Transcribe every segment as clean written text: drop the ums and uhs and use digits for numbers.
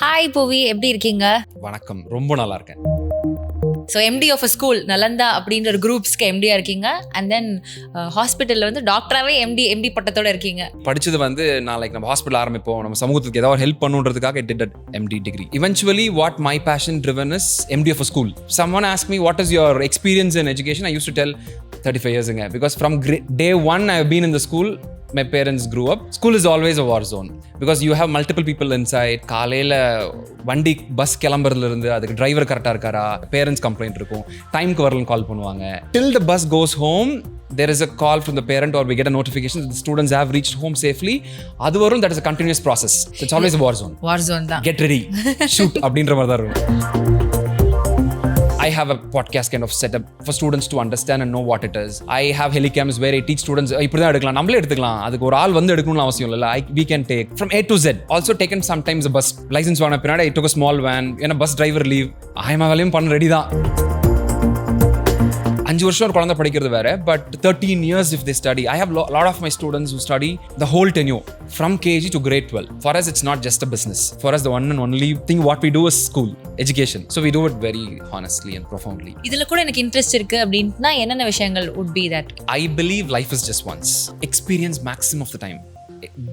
Hi புவி, எப்படி இருக்கீங்க? வணக்கம், ரொம்ப நல்லா இருக்கேன். So MD of a school Nalanda அப்படின்ற ஒரு குரூப்ஸ்க்கு எம்டியா இருக்கீங்க. அண்ட் தென் ஹாஸ்பிட்டலில் வந்து டாக்டராகவே எம்டி பட்டத்தோட இருக்கீங்க. படிச்சது வந்து நான் நம்ம ஹாஸ்பிட்டல் ஆரம்பிப்போம், நம்ம சமூகத்துக்கு ஏதாவது help பண்ணுன்றதுக்காக did an MD degree. Eventually what my passion driven is MD of a school. Someone asked me what is your experience in education? I used to tell 35 years ago because from day one I have been in the school. My parents grew up. School is always a war zone because you have multiple people inside. காலையில வண்டி bus கிளம்புறதுல இருந்து அதுக்கு driver கரெக்டாக இருக்காரா, parents complaint இருக்கும், டைம்க்கு வரலன்னு கால் பண்ணுவாங்க. Till the bus goes home, there is a call from the parent or we get a notification that the students have reached home safely. அது வரும், that is a continuous process. So it's always a war zone. War zone தான். Get ready, shoot அப்படின்ற மாதிரி தான் இருக்கும். I have a podcast kind of set up for students to understand and know what it is. I have helicams where I teach students இப்படி தான் எடுக்கலாம், நம்மளே எடுத்துக்கலாம், அதுக்கு ஒரு ஆள் வந்து எடுக்கணும்னு அவசியம் இல்லை. We can take from A to Z. Also taken sometimes a bus license வாங்கின பின்னாடி I took a small van. ஏன்னா பஸ் டிரைவர் லீவ், வேலையும் பண்ண ரெடி தான். 5 வருஷம் ஒரு குழந்தை படிக்கிறது வேற, but 13 years if they study. I have lot of my students who study the whole tenure from KG to grade 12. For us it's not just a business. For us the one and only thing what we do is school education. So we do it very honestly and profoundly. இதுல கூட எனக்கு interest இருக்கு அப்படின்னா என்னென்ன விஷயங்கள் would be that? I believe life is just once. Experience maximum of the time.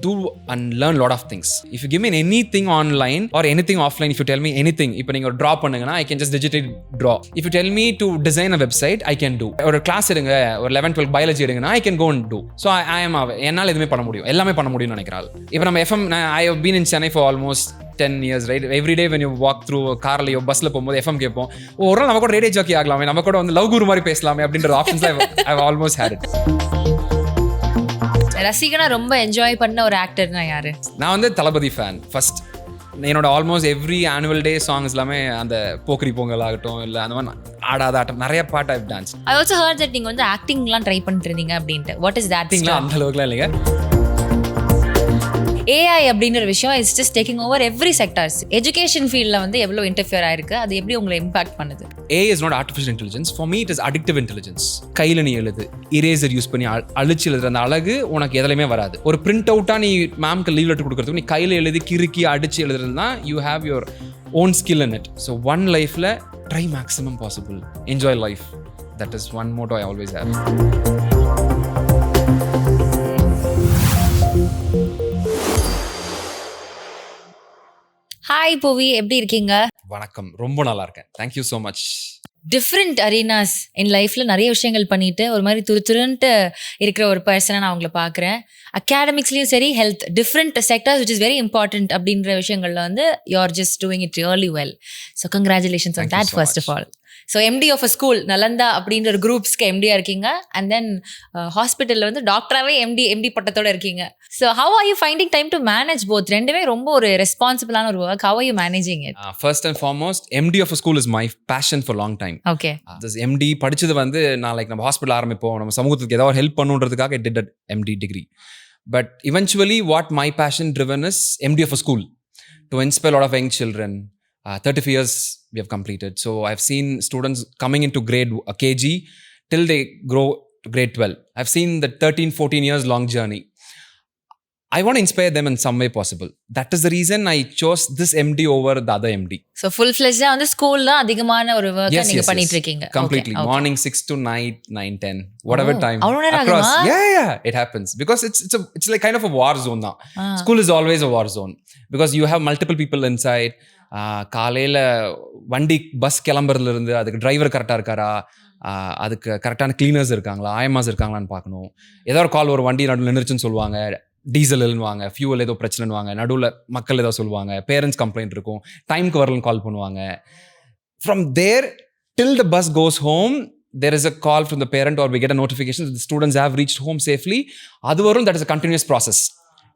Do and learn lot of things. If you give me anything online or anything offline, if you tell me anything, இப்போ நீங்க draw பண்ணுங்கன்னா I can just digitally draw. If you tell me to design a website, I can do. ஒரு class எடுங்க, ஒரு 11 12 biology எடுங்கன்னா I can go and do. So I am என்னால எதுவுமே பண்ண முடியும், எல்லாமே பண்ண முடியும்னு நினைக்கிறாள். இப்போ நம்ம FM, I have been in Chennai for almost 10 years, right? Every day when you walk through கார்லயோ பஸ்ல போகும்போது FM கேட்போம், ஒரு நாள் நம்ம கூட ரேடியோ ஜாக்கி ஆகலாமே, நம்ம கூட வந்து லவ் குரு மாதிரி பேசலாமே அப்படின்ற options I've almost had it. ரசிகனா ரொம்ப என்ஜாய் பண்ண ஒரு ஆக்டர்னா யாரு? நான் வந்து தளபதி ஃபேன். ஃபர்ஸ்ட் என்னோட almost every annual day songs எல்லாமே அந்த போக்கரி பொங்கல் ஆகட்டும், இல்லை அந்த மாதிரி ஆடாத ஆட்டம் நிறைய பாட்டு I dance. I also heard that நீங்க வந்து ஆக்டிங்லாம் ட்ரை பண்ணிட்டு இருந்தீங்க அப்படின்ட்டு. What is that? அந்த அளவுக்குலாம் இல்லைங்க. AI அப்படின்ற விஷயம் is just taking over every sectors. Education ஃபீல்டில் வந்து எவ்வளோ இன்டர்ஃபியர் ஆயிருக்கு, அது எப்படி உங்களை இம்பாக்ட் பண்ணுது? AI is not artificial intelligence. For me it is addictive intelligence. கையில் நீ எழுது, இரேசர் யூஸ் பண்ணி அழிச்சு எழுதுற அந்த அழகு உனக்கு எதுலையுமே வராது. ஒரு பிரிண்ட் அவுட்டாக நீ மேம்க்கு லீவ் லெட்டர் கொடுக்குறதுக்கு நீ கையில் எழுதி கிறுக்கி அடிச்சு எழுதுறது தான் you have your own skill in it. So one lifeல try maximum possible. Enjoy life. That is one motto I always have. Hi புவி, எப்படி இருக்கீங்க? வணக்கம், ரொம்ப நல்லா இருக்கேன். Thank you so much. Different arenas என் லைஃப்ல நிறைய விஷயங்கள் பண்ணிட்டு ஒரு மாதிரி துருன்ட்டு இருக்கிற ஒரு பர்சனை நான் உங்களை பார்க்குறேன். அகாடமிக்ஸ்லயும் சரி, health, different sectors which is very important அப்படின்ற விஷயங்கள்ல வந்து you are just doing it really well. So congratulations on that first of all. So MD of a school Nalanda அப்படின்ற ஒரு குரூப்ஸ்க்கு எம்டியா இருக்கீங்க. அண்ட் தென் ஹாஸ்பிட்டலில் வந்து டாக்டராகவே எம்டி பட்டத்தோட இருக்கீங்க. So how are you finding time to manage both? ரெண்டுமே ரொம்ப ஒரு ரெஸ்பான்சிபிளான ஒரு work. How are you managing it? First and foremost, MD of a school is my passion for long time. Okay. This MD படிச்சது வந்து நான் நம்ம hospital ஆரம்பிப்போம், நம்ம சமூகத்துக்கு ஏதாவது help பண்ணுன்றதுக்காக did an MD degree. But eventually what my passion driven is MD of a school to inspire a lot of young children. 35 years we have completed. So I've seen students coming into grade KG till they grow to grade 12. I've seen the 13-14 years long journey. I want to inspire them in some way possible. That is the reason I chose this MD over the other MD. So full-fledged வந்து ஸ்கூல்ல அதிகமான ஒரு work நீங்க பண்ணிட்டு இருக்கீங்க. Completely. Okay. Morning 6 to night 9-10 whatever time. Across. Yeah, it happens because it's like kind of a war zone now. School is always a war zone because you have multiple people inside. காலையில வண்டி bus கிளம்புறதுல இருந்து அதுக்கு driver கரெக்டாக இருக்காரா, அதுக்கு கரெக்டான cleaners இருக்காங்களா, ஆயமாஸ் இருக்காங்களான்னு பார்க்கணும். ஏதோ ஒரு கால், ஒரு வண்டி நடுவில் நின்றுச்சுன்னு சொல்லுவாங்க, டீசல் இல்லைன்னுவாங்க, ஃபியூவல் ஏதோ பிரச்சனைவாங்க, நடுவில் மக்கள் ஏதோ சொல்லுவாங்க, பேரண்ட்ஸ் கம்ப்ளைண்ட் இருக்கும், டைம்க்கு வரலன்னு கால் பண்ணுவாங்க. From there till the bus goes home, there is a call from the parent or we get a notification that the students have reached home safely. அது வரும், that is a continuous process.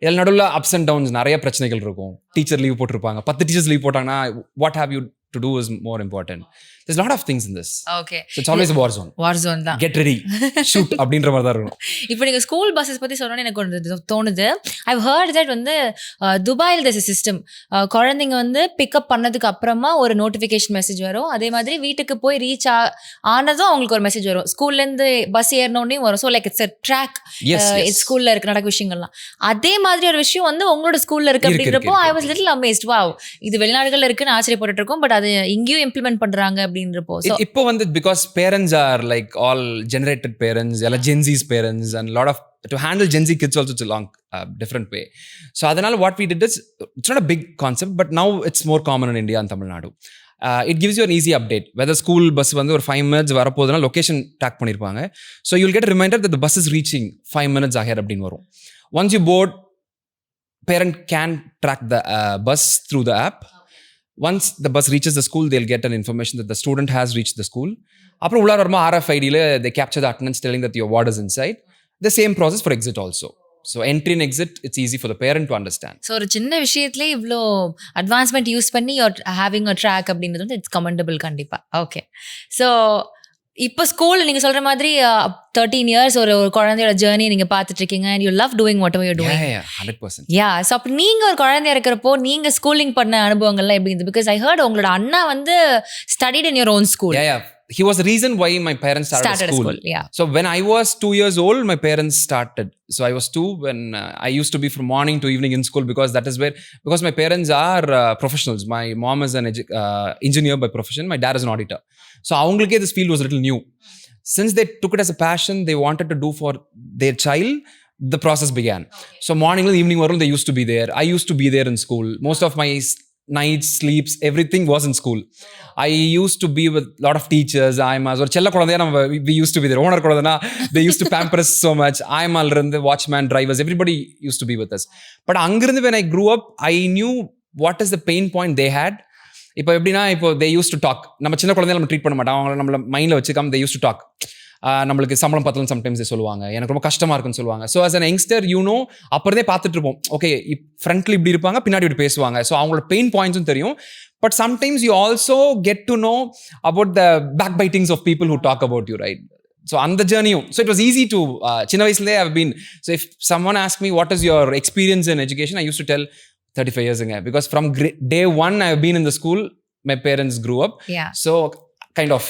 இதில் நடுவில் ups and downs நிறைய பிரச்சனைகள் இருக்கும். Teacher leave போட்டிருப்பாங்க, 10 teachers leave போட்டாங்கன்னா what have you to do is more important. There's a lot of things in this. Okay, So it's always a war zone. War zone தான். Get ready, shoot அப்படின்ற மாதிரி தான் இருக்கும். இப்போ நீங்கள் school buses பற்றி சொன்னோன்னே எனக்கு ஒன்று தோணுது. ஐவ் ஹர்ட் தட் வந்து துபாயில் தஸ் சிஸ்டம், குழந்தைங்க வந்து பிக்கப் பண்ணதுக்கு அப்புறமா ஒரு நோட்டிஃபிகேஷன் மெசேஜ் வரும். அதே மாதிரி வீட்டுக்கு போய் ரீச் ஆனதும் அவங்களுக்கு ஒரு மெசேஜ் வரும். ஸ்கூல்லேருந்து பஸ் ஏறினோடனே வரும். ஸோ லைக் இட்ஸ் ட்ராக் ஸ்கூலில் இருக்க நடக்க விஷயங்கள்லாம். அதே மாதிரி ஒரு விஷயம் வந்து உங்களோட ஸ்கூலில் இருக்கு அப்படின்றப்போ I was little amazed. Wow, இது வெளிநாடுகளில் இருக்குன்னு ஆச்சரியப்பட்டு இருக்கோம், பட் அது இங்கேயும் இம்ப்ளிமெண்ட் பண்ணுறாங்க அப்படின்றப்போ. இப்போ வந்து because parents are like all generated parents, Gen Z's parents, and a lot of to handle Gen Z kids also it's a long different way. So adanal what we did is, it's not a big concept, but now it's more common in India and Tamil Nadu. It gives you an easy update whether school bus வந்து ஒரு 5 minutes வரப்போகுதுனா location track பண்ணிருப்பாங்க. So you'll get a reminder that the bus is reaching 5 minutes ahead அப்படினு வரும். Once you board, parent can track the bus through the app. Once the bus reaches the school, they'll get an information that the student has reached the school. அப்புறம் உள்ளார வருமா RFID-ல they capture the attendance telling that your ward is inside. The same process for exit also. So entry and exit, it's easy for the parent to understand. So ஒரு சின்ன விஷயத்துலேயே இவ்வளோ advancement use பண்ணி your having a track அப்படின்றது வந்து it's commendable கண்டிப்பாக. Okay, so இப்போ school நீங்கள் சொல்கிற மாதிரி 13 years ஒரு குழந்தையோட ஜேர்னி நீங்கள் பார்த்துட்டு இருக்கீங்க, and you love doing what ever you doing. 100%. Yeah, so அப்போ நீங்கள் ஒரு குழந்தையா இருக்கிறப்போ நீங்கள் ஸ்கூலிங் பண்ண அனுபவங்கள்லாம் எப்படி இருந்தது? பிகாஸ் ஐ ஹர்ட் உங்களோட அண்ணா வந்து studied in your own school. He was the reason why my parents started a school. Yeah. So when I was 2 years old, my parents started. So I was 2 when I used to be from morning to evening in school, because that is where, because my parents are professionals. My mom is an engineer by profession. My dad is an auditor. So avungalke this field was a little new. Since they took it as a passion, they wanted to do for their child, the process began. So morning and evening they used to be there. I used to be there in school. Most of my nights, sleeps, everything was in school. I used to be with a lot of teachers. ஒரு செல்ல குழந்தையா we used to be there. Owner குழந்தைனா they used to pamper us so much. இருந்து watchman, drivers, everybody used to be with us. But அங்கிருந்து when I grew up, I knew what is the pain point they had. இப்போ எப்படின்னா, இப்போ they used to talk. நம்ம சின்ன குழந்தைய நம்ம treat பண்ண மாட்டோம், அவங்கள நம்மள மைண்டில் வச்சுக்காம they used to talk. நம்மளுக்கு சம்பளம் பத்தலன்னு சம்டைம்ஸ் சொல்லுவாங்க, எனக்கு ரொம்ப கஷ்டமா இருக்குன்னு சொல்லுவாங்க. ஸோ as an youngster, அப்பறதே பார்த்துட்டு இருப்போம். ஓகே, ஃப்ரண்ட்ல இப்படி இருப்பாங்க, பின்னாடி இப்படி பேசுவாங்க. ஸோ அவங்களோட பெயின் பாயிண்ட்ஸும் தெரியும். But sometimes you also get to know about the backbitings of people who talk about you, right? So அந்த ஜேர்னியும், so it was easy to, சின்ன வயசுலேயே I have been. So if someone ask me what is your experience in education, I use to tell 35 yearsங்க, because from day one I have been in the school, my parents grew up. So kind of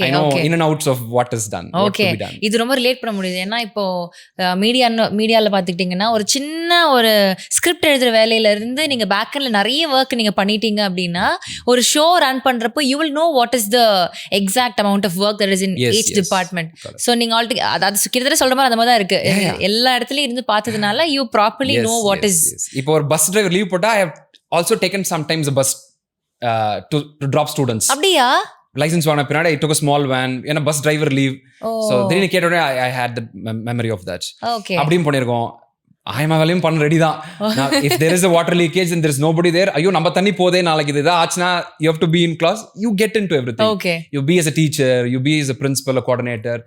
I know in and outs of what is done, what to be done. இது ரொம்ப relate பண்ண முடியுது. ஏன்னா இப்போ மீடியாவில் பார்த்துக்கிட்டிங்கன்னா, ஒரு சின்ன ஒரு ஸ்கிரிப்ட் எழுதுகிற வேலையிலேருந்து நீங்கள் பேக்கெண்டில் நிறைய ஒர்க் நீங்கள் பண்ணிட்டீங்க அப்படின்னா, ஒரு ஷோ ரன் பண்ணுறப்போ you will know what is the exact amount of work that is in each department. So நீங்கள் ஆல்ரெடி அது கிட்டத்தட்ட சொல்கிற மாதிரி அந்த மாதிரி தான் இருக்குது. எல்லா இடத்துலையும் இருந்து பார்த்ததுனால you properly know what is. இப்போ ஒரு பஸ் டிரைவர் லீவ் போட்டால் I have also taken sometimes a bus to drop students. அப்படியா? லைசன்ஸ் வாங்கின பின்னாடி I took a small van, ஏன்னா பஸ் டிரைவர் லீவ். ஸோ திடீர்னு கேட்டோடனே I had the memory of that. அப்படியும் பண்ணியிருக்கோம். ஆயமாகலையும் பண்ண ரெடி தான். If there is a water leakage and there is nobody there, ஐயோ நம்ம தண்ணி போதே, நாளைக்கு இது ஆச்சுன்னா you have to be in class, you get into everything. You be as a teacher, you be as a principal, a coordinator,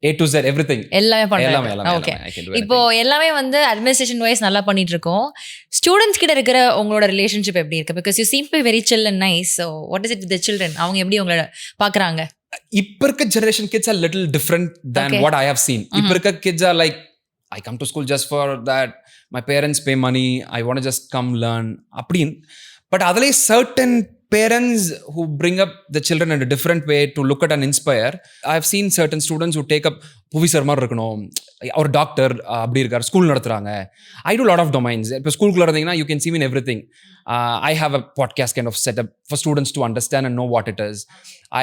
A to Z, everything. எல்லாமே பண்ணுறேன். Okay, இப்போ எல்லாமே வந்து அட்மினிஸ்ட்ரேஷன் வைஸ் நல்லா பண்ணிட்டு இருக்கோம். ஸ்டூடெண்ட்ஸ் கிட்ட இருக்கிற உங்களோட ரிலேஷன்ஷிப் எப்படி இருக்கு? Because you seem to be very chill and nice. So what is it with the children? அவங்க எப்படி உங்களை பார்க்குறாங்க? இப்போ இருக்க generation kids are little different than what I have seen. இப்போ இருக்க kids are like, I come to school just for that, my parents pay money, I want to just come learn அப்படின். But அதிலே certain parents who bring up the children in a different way to look at and inspire. I have seen certain students who take up Puvi sir மாதிரி இருக்கணும், ஒரு doctor அப்படி இருக்கார், school நடத்துகிறாங்க. I do a lot of domains. இப்போ ஸ்கூலுக்குள்ள இருந்தீங்கன்னா you can see me in everything. I have a podcast kind of set up for students to understand and know what it is.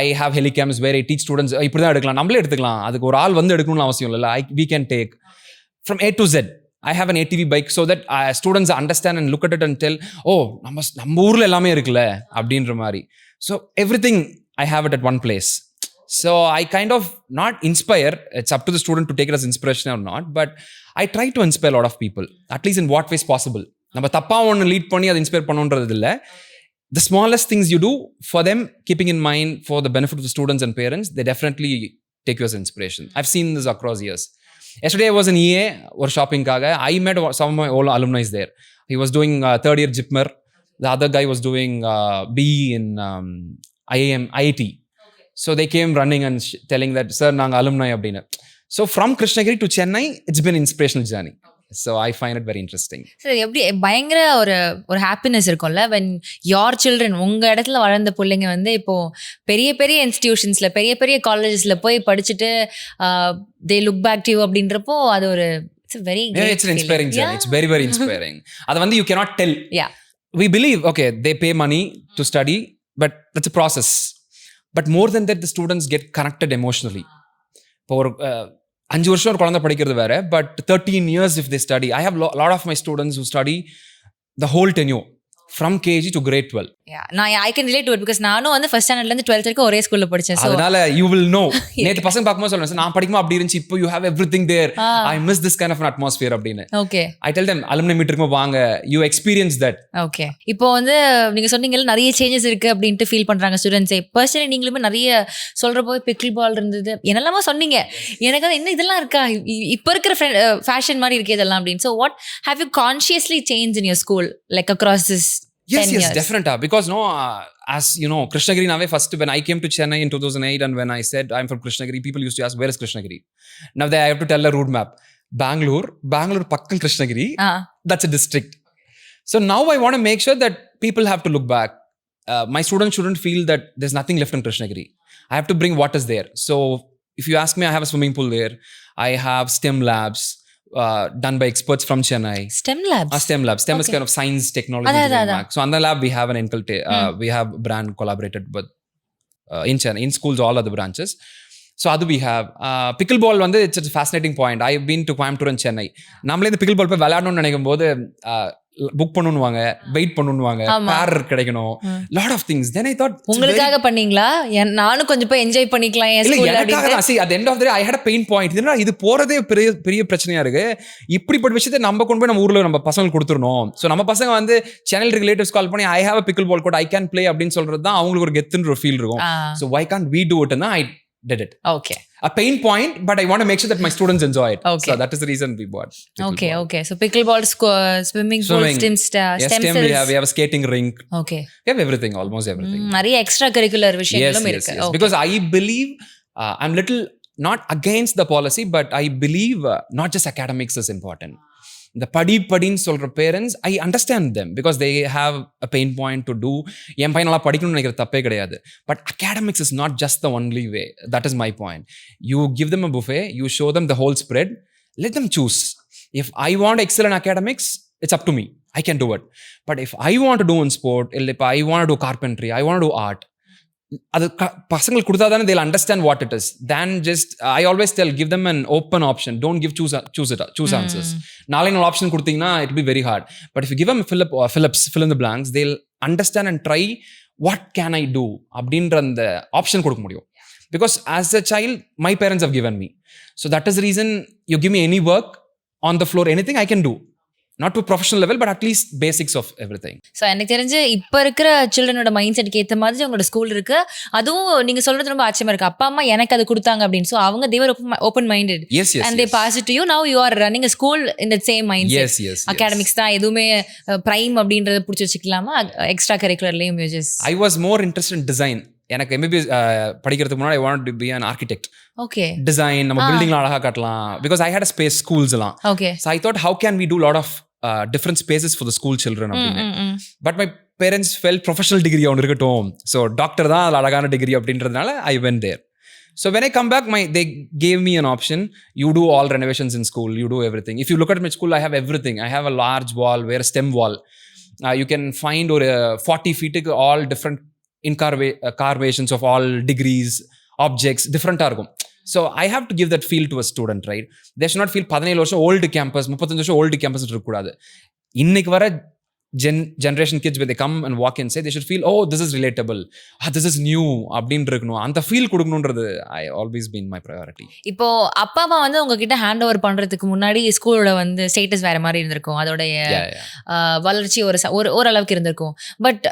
I have helicams where I teach students, இப்படி தான் எடுக்கலாம், நம்மளே எடுத்துக்கலாம், அதுக்கு ஒரு ஆள் வந்து எடுக்கணும்னு அவசியம் இல்லை. We can take from A to Z. I have an ATV bike so that students understand and look at it and tell, oh, நம்ம ஊர்ல எல்லாமே இருக்குல்ல அப்படின்ற மாதிரி. So everything I have it at one place. So I kind of not inspire, it's up to the student to take it as inspiration or not, but I try to inspire a lot of people, at least in what ways possible. நம்ம தப்பா ஒன்று lead பண்ணி அதை inspire பண்ணணுன்றது இல்லை. The smallest things you do for them, keeping in mind for the benefit of the students and parents, they definitely take you as inspiration. I've seen this across years. Yesterday I was in EA or shopping kaga. I met some of my old alumni there. He was doing third year JIPMER. The other guy was doing BE in IIT. So they came running and telling that, sir, naanga alumni abdina. So from Krishnagiri to Chennai, it's been an inspirational journey. So I find it very interesting. சரி, எப்படி பயங்கர ஒரு happiness இருக்கும்ல when your children, உங்க இடத்துல வளர்ந்த பிள்ளைங்க வந்து இப்போ பெரிய பெரிய இன்ஸ்டிடியூஷன்ஸ்ல பெரிய பெரிய காலேஜஸ்ல போய் படிச்சுட்டு they look back to you அப்படின்றப்போ அது ஒரு it's a very great it's an inspiring feeling. journey. It's very, very inspiring. அது வந்து you cannot tell. Yeah. We believe, okay, they pay money to study, but that's a process. But more than that, the students get connected emotionally. இப்போ ஒரு 5 வருஷம் ஒரு குழந்தை படிக்கிறது வேற, but 13 years if they study. I have lot of my students who study the whole tenure from KG to grade 12. Yeah, I can relate to it because நானும் வந்து first ஸ்டாண்டர்ட்ல இருந்து 12th வரைக்கும் ஒரே ஸ்கூல்ல படிச்சேன். So அதனால you will know. நேத்து பசங்க பாக்கும்போது சொல்றேன், நான் படிக்கும்போது அப்படி இருந்துச்சு, இப்போ you have everything there. I miss this kind of an atmosphere அப்படின்னு. Okay. I tell them alumni meet இருக்கும்போது வாங்க, you experience that. Okay. இப்போ வந்து நீங்க சொன்னீங்கல்ல நிறைய சேஞ்சஸ் இருக்கு அப்படின்ட்டு ஃபீல் பண்றாங்க ஸ்டூடெண்ட்ஸே. பர்சனலி நீங்களுமே நிறைய சொல்றப்போ பிக்கிள் பால் இருந்தது, என்னெல்லாமோ சொன்னீங்க. எனக்கு அது என்ன இதெல்லாம் இருக்கா, இப்போ இருக்கிற ஃபேஷன் மாதிரி இருக்கே இதெல்லாம் அப்படின்னு. So what have you consciously changed in your school like across this 10 years? Yes, definitely. Because as you know, Krishnagiri nave first when I came to Chennai in 2008 and when I said I'm from Krishnagiri, people used to ask, where is Krishnagiri? Now I have to tell a route map. Bangalore pakkam Krishnagiri. That's a district. So now I want to make sure that people have to look back. My students shouldn't feel that there's nothing left in Krishnagiri. I have to bring what is there. So if you ask me, I have a swimming pool there. I have STEM labs. Done by experts from Chennai. STEM labs? STEM labs. STEM is kind of science, technology, engineering. So on the lab, we have an we have brand collaborated with in Chennai, in schools, all other branches. So adu we have. Pickleball, it's a fascinating point. I've been to Coimbatore and Chennai. Namle the pickleball pe vilayadonu nenikkumbodhu book பண்ணுவாங்க, wait பண்ணுவாங்க, பேர் கிடைக்கணும், lot of things. Then I thought, உங்களுக்காக பண்ணீங்களா? நானும் கொஞ்சம் போய் enjoy பண்ணிக்கலாம் என் ஸ்கூல்ல அப்படினு. See, at the end of the day I had a pain point. இது போறதே பெரிய பிரச்சனையா இருக்கு. இப்படிப்பட்ட விஷயத்தை நம்ம கொண்டு போய் நம்ம ஊர்ல நம்ம பசங்களுக்கு கொடுத்துறணும். சோ நம்ம பசங்க வந்து சேனல் ரிலேட்டிவ்ஸ் கால் பண்ணி I have a pickle ball court, I can play அப்படின்னு சொல்றது தான் அவங்களுக்கு ஒரு கெத்துன்ற ஃபீல் இருக்கும். So why can't we do it? And I did it. Okay. A pain point, but I want to make sure that my students enjoy it. Okay. So that is the reason we bought pickleball. Okay. So pickleball, swimming pool, STEM cells. We have a skating rink. Okay. We have everything, almost everything. நிறைய extra curricular விஷயங்களும் இருக்கு. Yes. Because I believe, I'm little not against the policy, but I believe not just academics is important. The padin சொல்ற parents, I understand them because they have a pain point to do. என் பையனால படிக்கணும்னு நினைக்கிற தப்பே கிடையாது. But academics is not just the only way. That is my point. You give them a buffet, you show them the whole spread, let them choose. If I want to excel in academics, it's up to me. I can do it. But if I want to do in sport, if I want to do carpentry, I want to do art, அது பசங்களுக்கு கொடுத்தாதானே they'll understand what it is. Then just I always tell, give them an open option. Don't give choose answers. நாளைக்கு ஒரு option கொடுத்தீங்கன்னா it will be very hard. But if you give them fill in the blanks, they'll understand and try what can I do அப்படின்ற அந்த option கொடுக்க முடியும். Because as a child, my parents have given me. So that is the reason you give me any work on the floor, anything I can do. Not to professional level, but at least basics of everything. So எனக்கு தெரிஞ்சு இப்போ இருக்கிற சில்ட்ரனோட mind செட்டுக்கு ஏற்ற மாதிரி உங்களோட school இருக்கு. அதுவும் நீங்க சொல்றது ரொம்ப ஆச்சரியமா இருக்கு. அப்பா அம்மா எனக்கு அது கொடுத்தாங்க அப்படின்னு. So அவங்க they were open minded. Yes. And they passed it to you. Now you are running a school in that same mindset. Yes. Academics தான் எதுவுமே prime அப்படின்றத புடிச்சு வச்சுக்கலாமா? எக்ஸ்ட்ரா கரிக்குலர்லயும் uses. I was more interested in design. எனக்கு MBBS படிக்கிறதுக்கு முன்னாடி I wanted to be an architect. Okay. Design, நம்ம பில்டிங்ல அழகா கட்டலாம். Because I had a space, schools எல்லாம். Okay. So I thought, how can we do lot of different spaces for the school children அப்படின்னு. But my parents felt professional degree ஒன்று இருக்கட்டும். So doctor தான் அது அழகான டிகிரி அப்படின்றதுனால I went there. So when I come back, they gave me an option. You do all renovations in school. You do everything. If you look at my school, I have everything. I have a large wall, where a STEM wall. You can find or 40 feet all different carvations of all degrees, objects, different இருக்கும். So I have to give that feel to a student, right? They should not feel 17 வருஷம் old campus, 35 வருஷம் old campus இருக்கக்கூடாது. இன்னைக்கு வர generation kids, when they come and walk in, say they should feel, oh, this is relatable, this is new அப்படின்னு இருக்கணும். அந்த feel கொடுக்கணுன்றது I always been my priority. இப்போ அப்பா அம்மா வந்து உங்ககிட்ட ஹேண்ட் ஓவர் பண்றதுக்கு முன்னாடி ஸ்கூலோட வந்து ஸ்டேட்டஸ் வேற மாதிரி இருந்திருக்கும். அதோடைய வளர்ச்சி ஓரளவுக்கு இருந்திருக்கும். But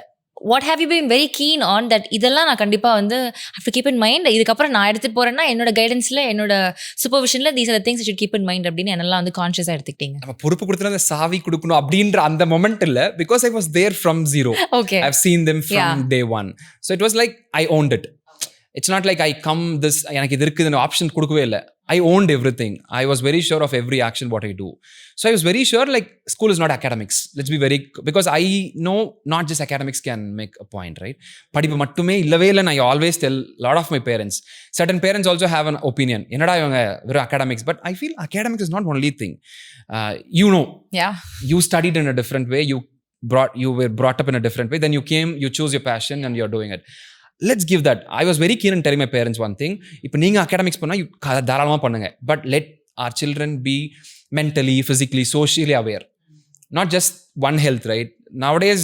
what have you been very keen on that இதெல்லாம் நான் கண்டிப்பாக வந்து have to keep in mind, இதுக்கப்புறம் நான் எடுத்துகிட்டு போகிறேன்னா என்னோட கைடன்ஸில் என்னோட சூப்பர்விஷனில் these are the things I should keep in mind அப்படின்னு என்னெல்லாம் வந்து கான்ஷியஸாக எடுத்துக்கிட்டீங்க? நம்ம பொறுப்பு கொடுத்துட்டு அந்த சாவி கொடுக்கணும் அப்படின்ற அந்த மொமெண்ட் இல்லை, because I was there from zero. Okay. I've seen them from day one. So it was like I owned it. It's not like I come this, எனக்கு இது இருக்குதுன்னு ஆப்ஷன் கொடுக்கவே இல்லை. I owned everything. I was very sure of every action what I do. So I was very sure like school is not academics. Let's be very, because I know not just academics can make a point, right? படிப்பு மட்டுமே இல்லவே இல்லைன்னு I always tell a lot of my parents. Certain parents also have an opinion. என்னடா இவங்க வெறும் academics. But I feel academics is not only thing. You know, you studied in a different way. You were brought up in a different way. Then you came, you chose your passion and you're doing it. Let's give that. I was very keen in telling my parents one thing. இப்போ நீங்கள் academics பண்ணால் தாராளமாக பண்ணுங்க. But let our children be mentally, physically, socially aware. Not just one health, right? Nowadays,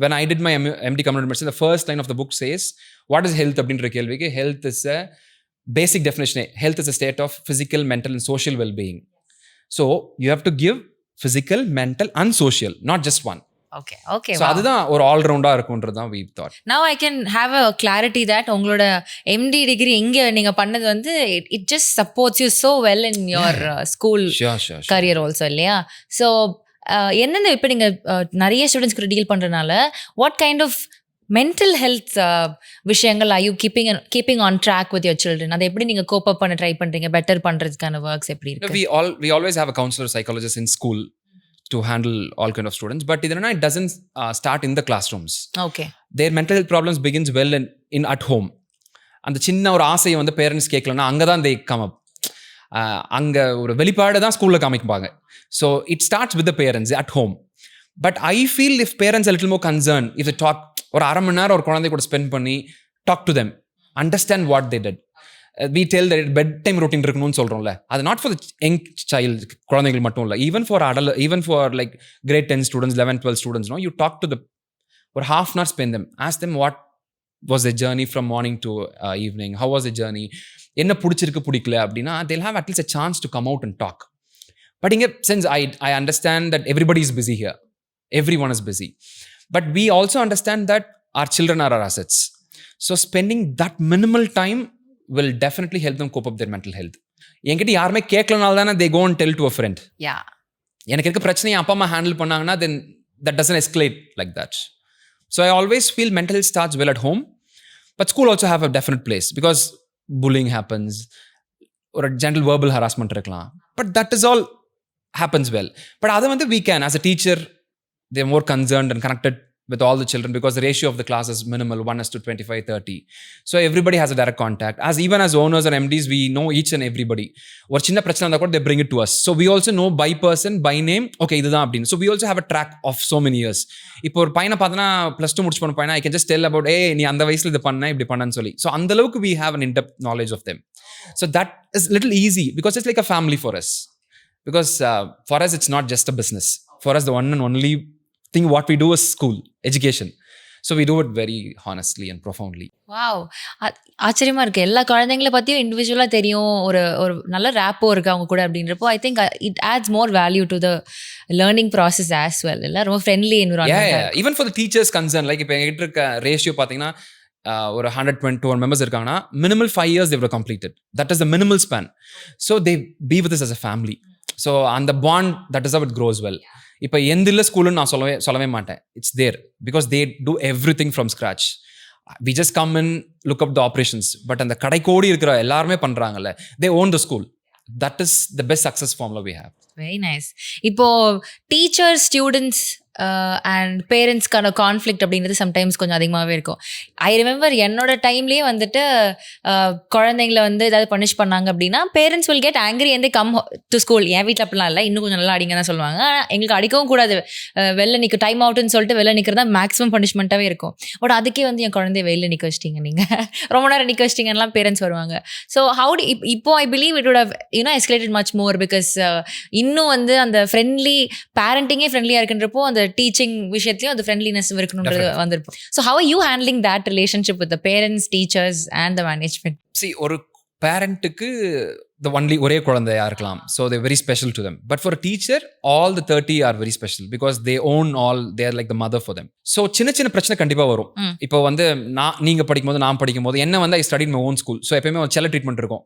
when I did my MD Community Medicine, the first line of the book says, what is health? அப்படின்ற கேள்விக்கு health is a basic definition. Health is a state of physical, mental and social well-being. So, you have to give physical, mental and social, not just one. Okay. So அதுதான் ஒரு all ரவுண்டா இருக்கும்ன்றது தான் we thought. Now I can have a clarity that உங்களோட MD degree இங்க நீங்க பண்ணது வந்து it just supports you so well in your school career also இல்லையா? So என்னென்ன இப்போ நீங்க நிறைய ஸ்டூடெண்ட்ஸ் கூட டீல் பண்றதுனால what kind of mental health விஷயங்கள் are you keeping on track with your children? அதை எப்படி நீங்க cope up பண்ண ட்ரை பண்றீங்க, பெட்டர் பண்றதுக்கான works எப்படி இருக்கு? We always have a counselor, psychologist in school to handle all kind of students, but it doesn't start in the classrooms. Okay. Their mental health problems begins well in at home. அந்த சின்ன ஒரு ஆசையை வந்து parents கேட்கலன்னா அங்கே தான் they come up. அங்கே ஒரு வெளிப்பாடு தான் ஸ்கூலில் காமிப்பாங்க. So it starts with the parents at home. But I feel if parents are a little more concerned, if they talk ஒரு அரை மணி நேரம் ஒரு குழந்தை கூட ஸ்பெண்ட் பண்ணி talk to them, understand what they did. We tell that bed time routine இருக்கணும்னு சொல்றோம்ல, அது not for the young child, குழந்தைகள் மட்டும் இல்லை, even for adult, even for like grade 10 students, 11, 12 students, you talk to the, for half an hour spend them, ask them what was the journey from morning to evening, how was the journey, என்ன பிடிச்சிருக்கு பிடிக்கல அப்படின்னா they'll have at least a chance to come out and talk. But since I understand that everybody is busy here, everyone is busy, but we also understand that our children are our assets. So spending that minimal time will definitely help them cope up their mental health. என்கிட்ட யாருமே கேட்கலனால தானே they go and tell to a friend. எனக்கு இருக்க பிரச்சனையை அப்பா அம்மா handle பண்ணாங்கன்னா then that doesn't escalate like that. So I always feel mental health starts well at home, but school also have a definite place because bullying happens or a gentle verbal harassment இருக்கலாம், but that is all happens well. But அதை வந்து we can, as a teacher, they're more concerned and connected with all the children because the ratio of the class is minimal, 1:25-30. So everybody has a direct contact. Even as owners and MDs, we know each and everybody. ஒரு சின்ன பிரச்சனை இருந்தா கூட they bring it to us. So we also know by person, by name, okay இதுதான் அப்படின்னு. So we also have a track of so many years. இப்போ ஒரு பையனை பார்த்தனா +2 முடிச்சு போன பையனா I can just tell about நீ அந்த வயசுல இது பண்ண இப்படி பண்ணன்னு சொல்லி. So அந்த அளவுக்கு we have an in-depth knowledge of them. So that is little easy because it's like a family for us. Because for us it's not just a business. For us the one and only thing what we do is school education. So we do it very honestly and profoundly. Wow, ஆச்சரியமா இருக்கு. எல்லா குழந்தைங்களை பத்தியும் இண்டிவிஜுவலா தெரியும், ஒரு ஒரு நல்ல rapport இருக்கு அவங்க கூட அப்படின்றப்போ I think it adds more value to the learning process as well. இல்ல ரொம்ப friendly environment. Yeah. Even for the teachers concerned, like இப்போ எங்கிட்ட இருக்க ரேஷியோ பார்த்தீங்கன்னா ஒரு 121 members இருக்காங்கன்னா minimal 5 years they were completed. That is the minimal span. So they be with us as a family. So and the bond, that is how it grows well. இப்போ எந்த இல்லை ஸ்கூலுன்னு நான் சொல்லவே மாட்டேன். It's their because they do everything from scratch. We just come in look up the operations. But அந்த கடைக்கோடி இருக்கிற எல்லாருமே பண்ணுறாங்கல்ல, they own the school. That is the best success formula we have. Very nice. இப்போ teachers, students and பேரண்ட்ஸ்க்கான conflict அப்படின்றது sometimes கொஞ்சம் அதிகமாகவே இருக்கும். ஐ ரிமெம்பர் என்னோட டைம்லேயே வந்துட்டு குழந்தைங்களை வந்து ஏதாவது பனிஷ் பண்ணாங்க அப்படின்னா parents will get angry and they come to school. என் வீட்டில் அப்படிலாம் இல்லை, இன்னும் கொஞ்சம் நல்லா அடிங்க தான் சொல்லுவாங்க. எங்களுக்கு அடிக்கவும் கூடாது, வெளில நிற்க டைம் அவுட்டுன்னு சொல்லிட்டு வெளில நிற்கிறது தான் மேக்ஸிமம் பனிஷ்மெண்ட்டாகவே இருக்கும். பட் அதுக்கே வந்து என் குழந்தைய வெளில நிற்க வச்சிட்டிங்க, நீங்கள் ரொம்ப நேரம் நிற்க வச்சிட்டிங்கலாம் பேரண்ட்ஸ் வருவாங்க. ஸோ இப்போ I believe it would have escalated much more because இன்னும் வந்து அந்த ஃப்ரெண்ட்லி பேரண்டிங்கே ஃப்ரெண்ட்லியாக இருக்குன்றப்போ அந்த டீச்சிங் விஷயத்துலயும் அந்த ஃப்ரெண்ட்லினஸ் இருக்கணும்ன்றது வந்திருக்கும். So how are you handling that relationship with the parents, teachers and the management? See, பேரண்ட்டுக்கு the only ஒரே குழந்தையா இருக்கலாம். So they're very special to them. But for a teacher, all the 30 are very special because they own all, they're like the mother for them. So சின்ன சின்ன பிரச்சனை கண்டிப்பா வரும். இப்போ வந்து நீங்க படிக்கும்போது நான் படிக்கும்போது என்ன வந்து I studied my own school. So எப்பயுமே ஒரு செல்ல ட்ரீட்மெண்ட் இருக்கும்.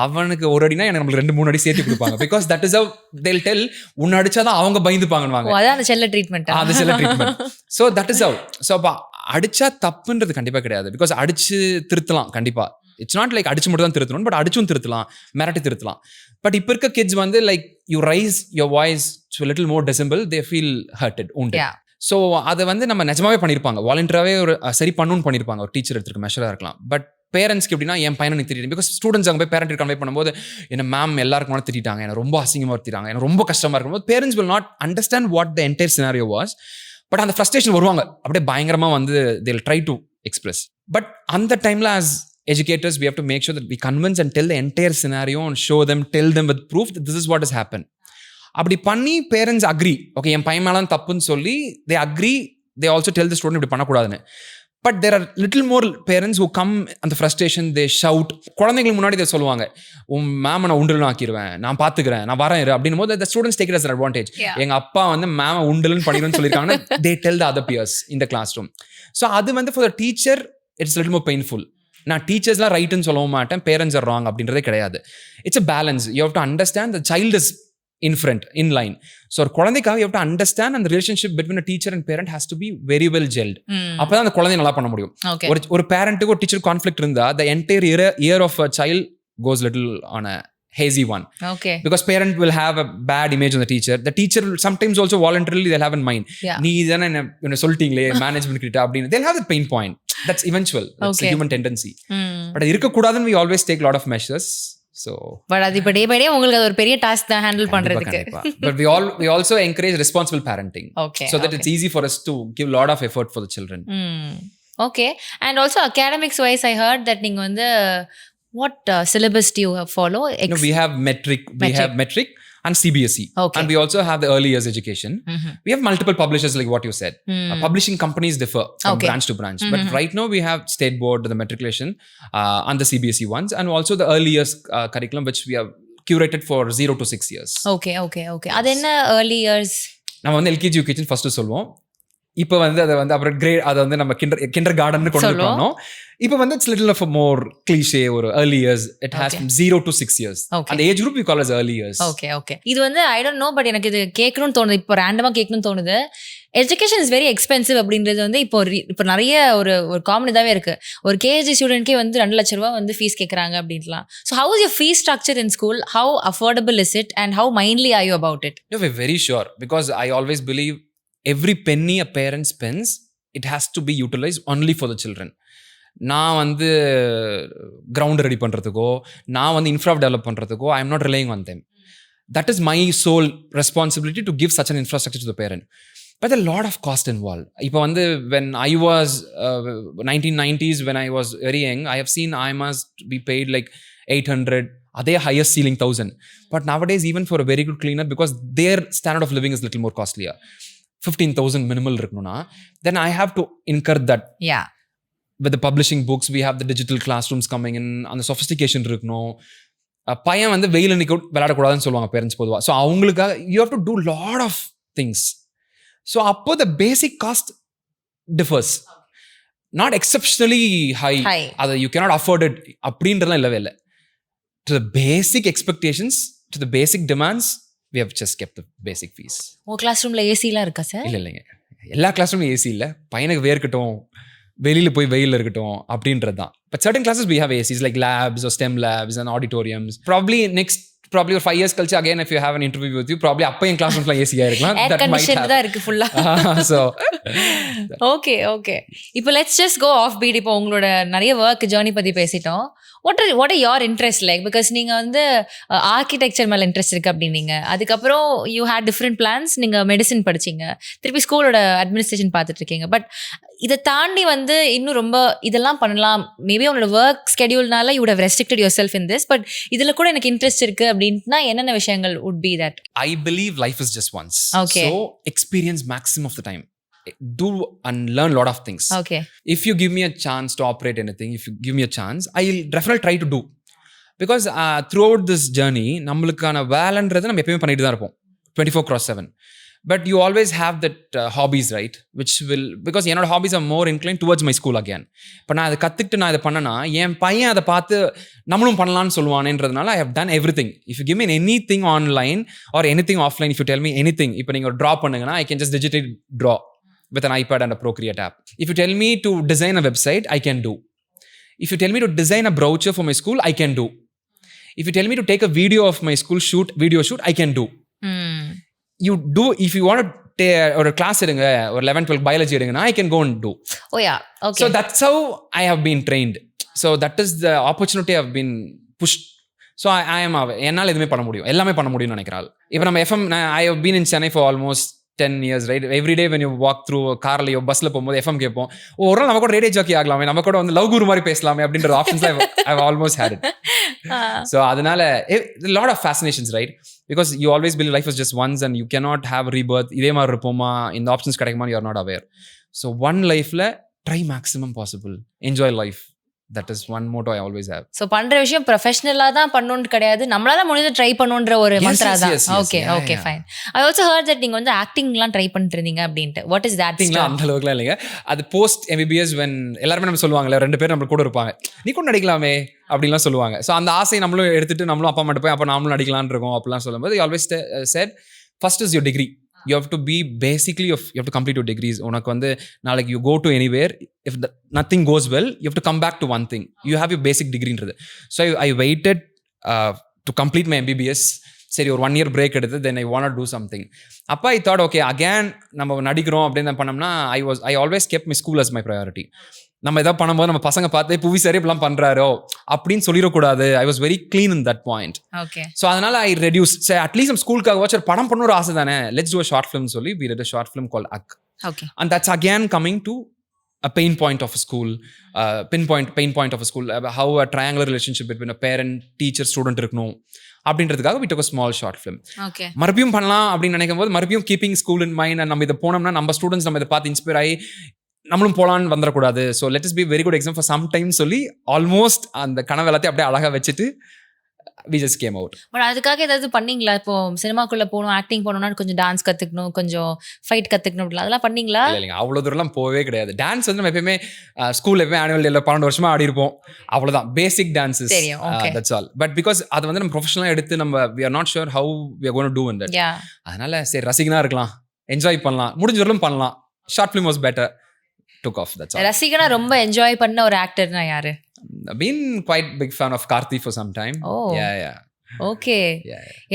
அவனுக்கு ஒரு அடினா எனக்கு நம்மளுக்கு 2-3 அடி சேர்த்து கொடுப்பாங்க. Because that is how they'll tell உன்னை அடிச்சாதான் அவங்க பயந்துப்பாங்கன்னுவாங்க. அதான் அந்த செல்ல ட்ரீட்மெண்ட். அது செல்ல treatment. So that is how. So அப்ப அடிச்சா தப்புன்றது கண்டிப்பா கிடையாது. Because அடிச்சு திருத்தலாம் கண்டிப்பா. இட்ஸ் நாட் லைக் அடிச்சு மட்டும் தான் திருத்தணும், பட் அடிச்சும் திருத்தலாம், மிரட்டி திருத்தலாம். பட் இப்போ இருக்க கிட்ஸ் வந்து like you rice your voice to little more decibel, they feel hurted உண்டு. ஸோ அதை வந்து நம்ம நிஜமாவே பண்ணியிருப்பாங்க, வாலண்டியராகவே ஒரு சரி பண்ணணும்னு பண்ணியிருப்பாங்க, ஒரு டீச்சர் எடுத்துருக்க மெஷராக இருக்கலாம். பட் பேரண்ட்ஸ்க்கு எப்படின்னா என் பையனை திட்டிட்டு, பிகாஸ் ஸ்டூடெண்ட்ஸ் அங்கே போய் பேரண்ட் கன்வே பண்ணும்போது என்ன மேம் எல்லாருக்கும் மேலே திட்டாங்க, எனக்கு ரொம்ப அசிங்கமாக திட்டாங்க, எனக்கு ரொம்ப கஷ்டமாக இருக்கும்போது parents will not understand what the entire scenario was. But அந்த ஃப்ரஸ்ட்ரேஷன் வருவாங்க, அப்படியே பயங்கரமாக வந்து they will try to express. But அந்த டைமில் as educators, we have to make sure that we convince and tell the entire scenario and show them, tell them with proof that this is what has happened. அப்படி பண்ணி parents agri, okay என் பையன் மேலாம் தப்புன்னு சொல்லி they agree, they also tell the student இப்படி பண்ணக்கூடாதுன்னு. But there are little more parents who come அந்த frustration, they shout. குழந்தைங்களுக்கு முன்னாடி இதை சொல்லுவாங்க, உன் மேம நான் உண்டுலன்னு ஆக்கிடுவேன், நான் பார்த்துக்கிறேன், நான் வரேன் அப்படின்னும் போது the students take it as an advantage. எங்க அப்பா வந்து மேம உண்டுலன்னு பண்ணிடுன்னு சொல்லியிருக்காங்கன்னா they tell the other peers in the classroom. So அது வந்து for the teacher it's a little more painful. நான் டீச்சர்ஸ்லாம் ரைட்டுன்னு சொல்லவும் மாட்டேன், பேரண்ட்ஸ் ஆர் ராங் அப்படின்றதே கிடையாது. It's a balance. You have to understand the child is in front, in line. So ஒரு குழந்தைக்காக யூ ஹவ் டு அண்டர்ஸ்டாண்ட் அந்த relationship between a teacher and parent has to be very well gelled. அப்பதான் அந்த குழந்தை நல்லா பண்ண முடியும். ஒரு பேரண்ட்டுக்கு ஒரு டீச்சர் கான்ஃப்ளிக்ட் இருந்தா the entire year of a child goes little on a hazy one. Okay. Because parent will have a bad image on the teacher. The teacher will sometimes also voluntarily they'll have in mind. நீ தானே என்ன சொல்லிட்டீங்களே management கிட்ட அப்படின்னு. They'll have the pain point. That's eventual. That's a human tendency. But அது இருக்கக்கூடாதுன்னு we always take lot of measures. So but அது இப்போ டே பை டே உங்களுக்கு அது ஒரு பெரிய டாஸ்க் தான் ஹேண்டில் பண்றதுக்கு. But we also encourage responsible parenting. Okay. So that it's easy for us to give lot of effort for the children. Okay. And also academics wise I heard that நீங்க வந்து what syllabus do you follow? No, we have metric and CBSE. Okay. And we also have the early years education. We have multiple publishers like what you said. Publishing companies differ from branch to branch. But right now we have state board, the matriculation and the CBSE ones, and also the early years curriculum which we have curated for 0 to 6 years. Okay. அது என்ன early years? நம்ம வந்து LKG UKG first சொல்லுவோம். இப்போ வந்து அதை வந்து அப்புறம் கிரேட் அதை வந்து நம்ம கிண்டர் கார்டன் கொண்டு போனோம். இப்போ வந்து it's little of more cliché, ஒரு early years. It has from 0 to 6 years. அந்த age group we call as early years. Okay. இது வந்து I don't know, பட் எனக்கு இது கேட்கணும்னு தோணுது, இப்போ ரேண்டமா கேட்கணும்னு தோணுது. எஜுகேஷன் இஸ் வெரி எக்ஸ்பென்சிவ் அப்படின்றது வந்து இப்போ நிறைய ஒரு காமன் இதாகவே இருக்கு. ஒரு கேஜி ஸ்டூடெண்ட்கே வந்து 2 லட்ச ரூபா வந்து ஃபீஸ் கேட்குறாங்க அப்படின்லாம். So how is your fees structure in school? How affordable is it and how mindly are you about it? No, we're very sure because I always believe every penny a parent spends, it has to be utilized only for the children. நான் வந்து ground ready பண்ணுறதுக்கோ, நான் வந்து infra develop பண்ணுறதுக்கோ I am not relying on them. That is my sole responsibility to give such an infrastructure to the parent. But a lot of cost involved. இப்போ வந்து when I was 1990s, when I was very young, I have seen I must be paid like 800, அதே highest ceiling 1000. But nowadays even for a very good cleaner, because their standard of living is little more costlier, 15,000 minimal இருக்கணும்னா then I have to incur that. Yeah. With the publishing books, we have the digital classrooms coming in, அந்த sophistication இருக்கணும். பையன் வந்து வெயில் நிற்க விளையாடக்கூடாதுன்னு சொல்லுவாங்க parents பொதுவாக. So அவங்களுக்காக you have to do lot of things. So அப்போ the basic cost differs. Not exceptionally high. அதை you cannot afford it அப்படின்றதுலாம் இல்லவே இல்லை. To the basic expectations, to the basic demands, we have just kept the basic fees. உங்க class ரூம்ல ஏசிலாம் இருக்கா sir? இல்லைங்க, எல்லா கிளாஸ் ரூம்ல ஏசி இல்லை. பையனுக்கு வேர்க்கட்டும், வெளியில போய் வெயில் இருக்கட்டும் அப்படின்றது தான். But certain classes we have ACs like labs or STEM labs and auditoriums. Probably ஒரு 5 years கழிச்சு again if you have an interview with you, probably அப்போ என் கிளாஸ் ரூம்ல ஏசியா இருக்கலாம். Air condition தான் இருக்கு ஃபுல்லா. So okay. இப்போ let's just go off beat. இப்போ உங்களோட நிறைய ஒர்க் ஜர்னி பத்தி பேசிட்டோம். what are your interest like? Because நீங்க வந்து ஆர்கிடெக்சர் மேல இன்ட்ரெஸ்ட் இருக்கு அப்படின்னீங்க, அதுக்கப்புறம் you had different plans, நீங்க மெடிசன் படிச்சீங்க, திருப்பி ஸ்கூலோட அட்மினிஸ்ட்ரேஷன் பார்த்துட்டு இருக்கீங்க. பட் இதை தாண்டி வந்து இன்னும் ரொம்ப இதெல்லாம் பண்ணலாம், மேபி உங்களோட ஒர்க் ஸ்கெடியூல்னால you would have restricted yourself in this, but இதுல கூட எனக்கு இன்ட்ரெஸ்ட் இருக்கு அப்படின்னா என்னென்ன விஷயங்கள் would be that? I believe life is just once. Okay. So experience maximum of the time. Do and learn a lot of things. Okay. If you give me a chance to operate anything, if you give me a chance, I'll definitely try to do. Because throughout this journey நம்மளுக்கான வேலைன்றது நம்ம எப்பயுமே பண்ணிட்டு தான் இருப்போம் 24/7. But you always have that hobbies right which will because என்னோட hobbies are more incline towards my school again. இப்போ நான் அதை கற்றுக்கிட்டு நான் இதை பண்ணேன்னா என் பையன் அதை பார்த்து நம்மளும் பண்ணலான்னு சொல்லுவானேன்றதுனால I have done everything. If you give me anything online or anything offline, if you tell me anything, இப்போ நீங்கள் ட்ரா பண்ணுங்கன்னா I can just digitally draw with an iPad and a Procreate app. If you tell me to design a website, I can do. If you tell me to design a brochure for my school, I can do. If you tell me to take a video of my school video shoot, I can do. You do, if you want to or a class எடுங்க or 11 12 biology எடுங்கன்னா I can go and do. Oh yeah, okay. So that's how I have been trained. So that is the opportunity I've been pushed. So I am என்னால எதுவுமே பண்ண முடியும், எல்லாமே பண்ண முடியும்னு நினைக்கிறேன். இப்போ நம்ம FM, I have been in Chennai for almost 10 years, right? Every day when you walk through கார்லயோ பஸ்ல போகும்போது FM கேட்போம். ஒரு நாள் நம்ம கூட ரேடியோ ஜாக்கி ஆகலாமே, நம்ம கூட வந்து லவ் குரு மாதிரி பேசலாமே அப்படின்ற options I've almost had it. So அதனால a lot of fascinations, right? Because you always believe life is just once and you cannot have rebirth. இதே மாதிரி இருப்போமா, இந்த ஆப்ஷன்ஸ் கிடைக்குமா, you are not aware. So one lifeல try maximum possible, enjoy life. That is one motto I always have. So பண்ற விஷயம் ப்ரொஃபஷனலா தான் பண்ணணும்னு கிடையாது, நம்மளால முடிஞ்ச ட்ரை பண்ணுன்ற ஒரு மந்த்ரா தான். Okay fine. I also heard that நீங்க வந்து ஆக்டிங்லாம் ட்ரை பண்ணிட்டு இருந்தீங்க அப்படின்ட்டு. What is that? ஆக்டிங்லாம் அந்த அளவுக்குலாம் இல்லைங்க. அது போஸ்ட் MBBS when எல்லாரும் நம்ம சொல்லுவாங்கல்ல, 2 பேர் நம்ம கூட இருப்பாங்க, நீ கூட நடிக்கலாமே அப்படின்லாம் சொல்லுவாங்க. ஸோ அந்த ஆசையை நம்மளும் எடுத்துட்டு நம்மளும் அப்பா மட்டும் போய் அப்போ நாமளும் நடிக்கலான்னு இருக்கோம் அப்படிலாம் சொல்லும்போது you always said first is your degree. You have to be basically you have to complete your degrees. உனக்கு வந்து நாளைக்கு you go to anywhere, if nothing goes well, you have to come back to one thing. You have your basic degree-ன்றது. So I waited to complete my MBBS. சரி ஒரு 1 year break எடுத்து then I want to do something. அப்போ I thought okay again நம்ம நடிக்கிறோம் அப்படின்னு பண்ணோம்னா I always kept my school as my priority. நம்ம எதாவது பண்ணும்போது நம்ம பசங்க பார்த்து புவி சரி இப்பெல்லாம் பண்றாரோ அப்படின்னு சொல்லிடக்கூடாது. I was very clean in that point. So அதனால ஐ ரெடியூஸ் அட்லீஸ்ட் நம்ம ஸ்கூலுக்காக வச்சு ஒரு படம் பண்ண ஒரு ஆசை தானே, let's do a short film சொல்லி we did a short film called Ak. Okay. And that's again coming to a pain point of a school, pain point of a school, how a triangular relationship between a parent, teacher, student இருக்கணும் அப்படின்றதுக்காக we took a small short film. Okay. மறுபடியும் பண்ணலாம் அப்படின்னு நினைக்கும் போது மறுபடியும் keeping school in mind, நம்ம இதை போனோம்னா நம்ம ஸ்டூடெண்ட்ஸ் நம்ம இதை பார்த்து இன்ஸ்பயர் ஆகி நம்மளும் போலான்னு வந்துடக்கூடாது. So let is be very good exam for some time சொல்லி ஆல்மோஸ்ட் அந்த கனவு எல்லாத்தையும் அப்படியே அழகாக வச்சுட்டு we just came out. But அதுக்காக ஏதாவது பண்ணீங்களா? இப்போ சினிமாக்குள்ள போகணும், ஆக்டிங் பண்ணணும்னா கொஞ்சம் டான்ஸ் கற்றுக்கணும், கொஞ்சம் ஃபைட் கற்றுக்கணும், அதெல்லாம் பண்ணீங்களா? இல்லைங்க, அவ்வளோ தூரம்லாம் போகவே கிடையாது. டான்ஸ் வந்து நம்ம எப்பயுமே ஸ்கூலில் எப்பயுமே ஆனுவல் டேல 12 வருஷமா ஆடி இருப்போம், அவ்வளோதான் basic dances, that's all. But because அது வந்து நம்ம ப்ரொஃபஷனலாக எடுத்து நம்ம we are not sure how we are going to do in that. அதனால சரி ரசிகனா இருக்கலாம், என்ஜாய் பண்ணலாம், முடிஞ்ச வரலும் பண்ணலாம். Short film was better. took off, that's all. ரசிகனா ரொம்ப என்ஜாய் பண்ண ஒரு ஆக்டர்னா யாரு? I've been quite big fan of Karthi for some time. Oh. Yeah. Okay.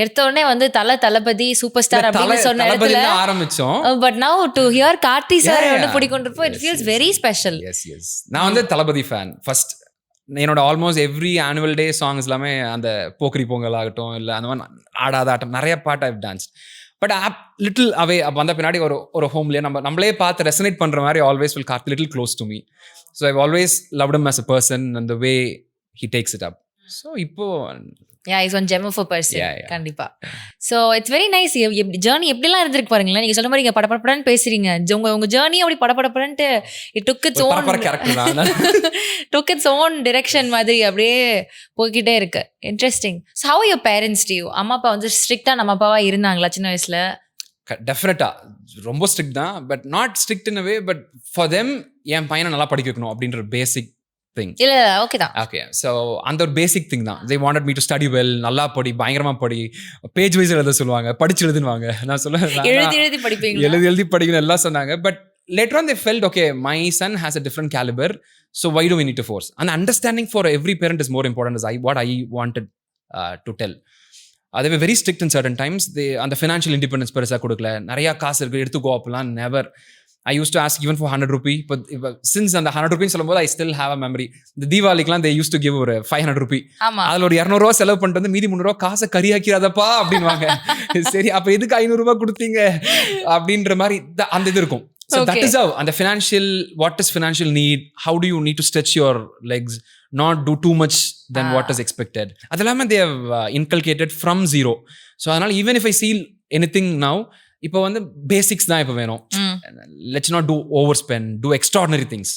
எடுத்த உடனே வந்து தளபதி சூப்பர் ஸ்டார் அப்படின்னு சொன்ன இடத்துல ஆரம்பிச்சோம். பட் நவ டு ஹியர் கார்த்தி சார் வந்து பிடிக்கும்ன்றப்போ it feels very special. Yes நான் வந்து தளபதி ஃபேன் ஃபர்ஸ்ட். என்னோட almost every annual day songs எல்லாமே அந்த போக்கரி பொங்கல் ஆகட்டும் இல்லை அந்த மாதிரி ஆடாத ஆட்டம் நிறைய பாட்டு I've dance. But little away அப்போ வந்த பின்னாடி ஒரு ஹோம்லேயே நம்மளே பார்த்து ரெசனேட் பண்ணுற மாதிரி always will Karthi little close to me. So I've always loved him as a person and the way he takes it up. So இப்போ he's one gem of a person. கண்டிப்பா. So it's very nice. Journey எப்படிலாம் இருந்திருக்கு பாருங்களேன். நீங்க சொல்ற மாதிரி இங்க படபடன்னு பேசுறீங்க. உங்க ஜர்னி அப்படி படபடன்னு it took its own direction மாதிரி அப்படியே போய்கிட்டே இருக்கு. Interesting. So how are your parents to you? அம்மா அப்பா வந்து ஸ்ட்ரிக்ட்டா நம்ம அப்பாவா இருந்தாங்களா சின்ன வயசுல? டெஃபினட்டா ரொம்ப ஸ்ட்ரிக்ட் தான். But not strict in a way, but for them என் பையனை நல்லா படிக்க வைக்கணும் அப்படின்ற பேசிக் thing. இல்ல ஓகே தான். ஓகே. ஸோ அந்த ஒரு பேசிக் திங் தான். they wanted me to study well, நல்லா படி, பயங்கரமா படி, பேஜ் வைஸ் எழுத சொல்லுவாங்க, படிச்சு எழுதுவாங்க. நான் சொல்லுவேன் எழுதி படிப்பீங்க, எழுதி படிக்கணும் எல்லாம் சொன்னாங்க. But later on they felt okay, my son has a different caliber, so why do we need to force? And understanding for every parent is more important as what I wanted to tell. they were very strict in certain times. அந்த financial independence பெருசா கொடுக்கல, நிறைய காசு இருக்கு எடுத்துக்கோ அப்படிலாம் never. I used to ask even for 100 rupee, but since அந்த 100 rupees சொல்லும்போது I still have a memory. இந்த தீபாவளிக்குலாம் they used to give ஒரு 500 rupee. அதில் ஒரு 200 ரூபா செலவு பண்ணிட்டு வந்து மீதி 300 ரூபா காசை கரியாக்கிறாதப்பா அப்படின்வாங்க. சரி அப்போ எதுக்கு 500 ரூபா கொடுத்தீங்க அப்படின்ற மாதிரி அந்த இது இருக்கும். So that is how, and the what is financial need, how do you need to stretch your legs, not do too much than what is expected. அதெல்லாமே they have inculcated from zero. So அதனால even if I see anything now, இப்போ வந்து basics தான் இப்போ வேணும். Let's not to overspend, do extraordinary things.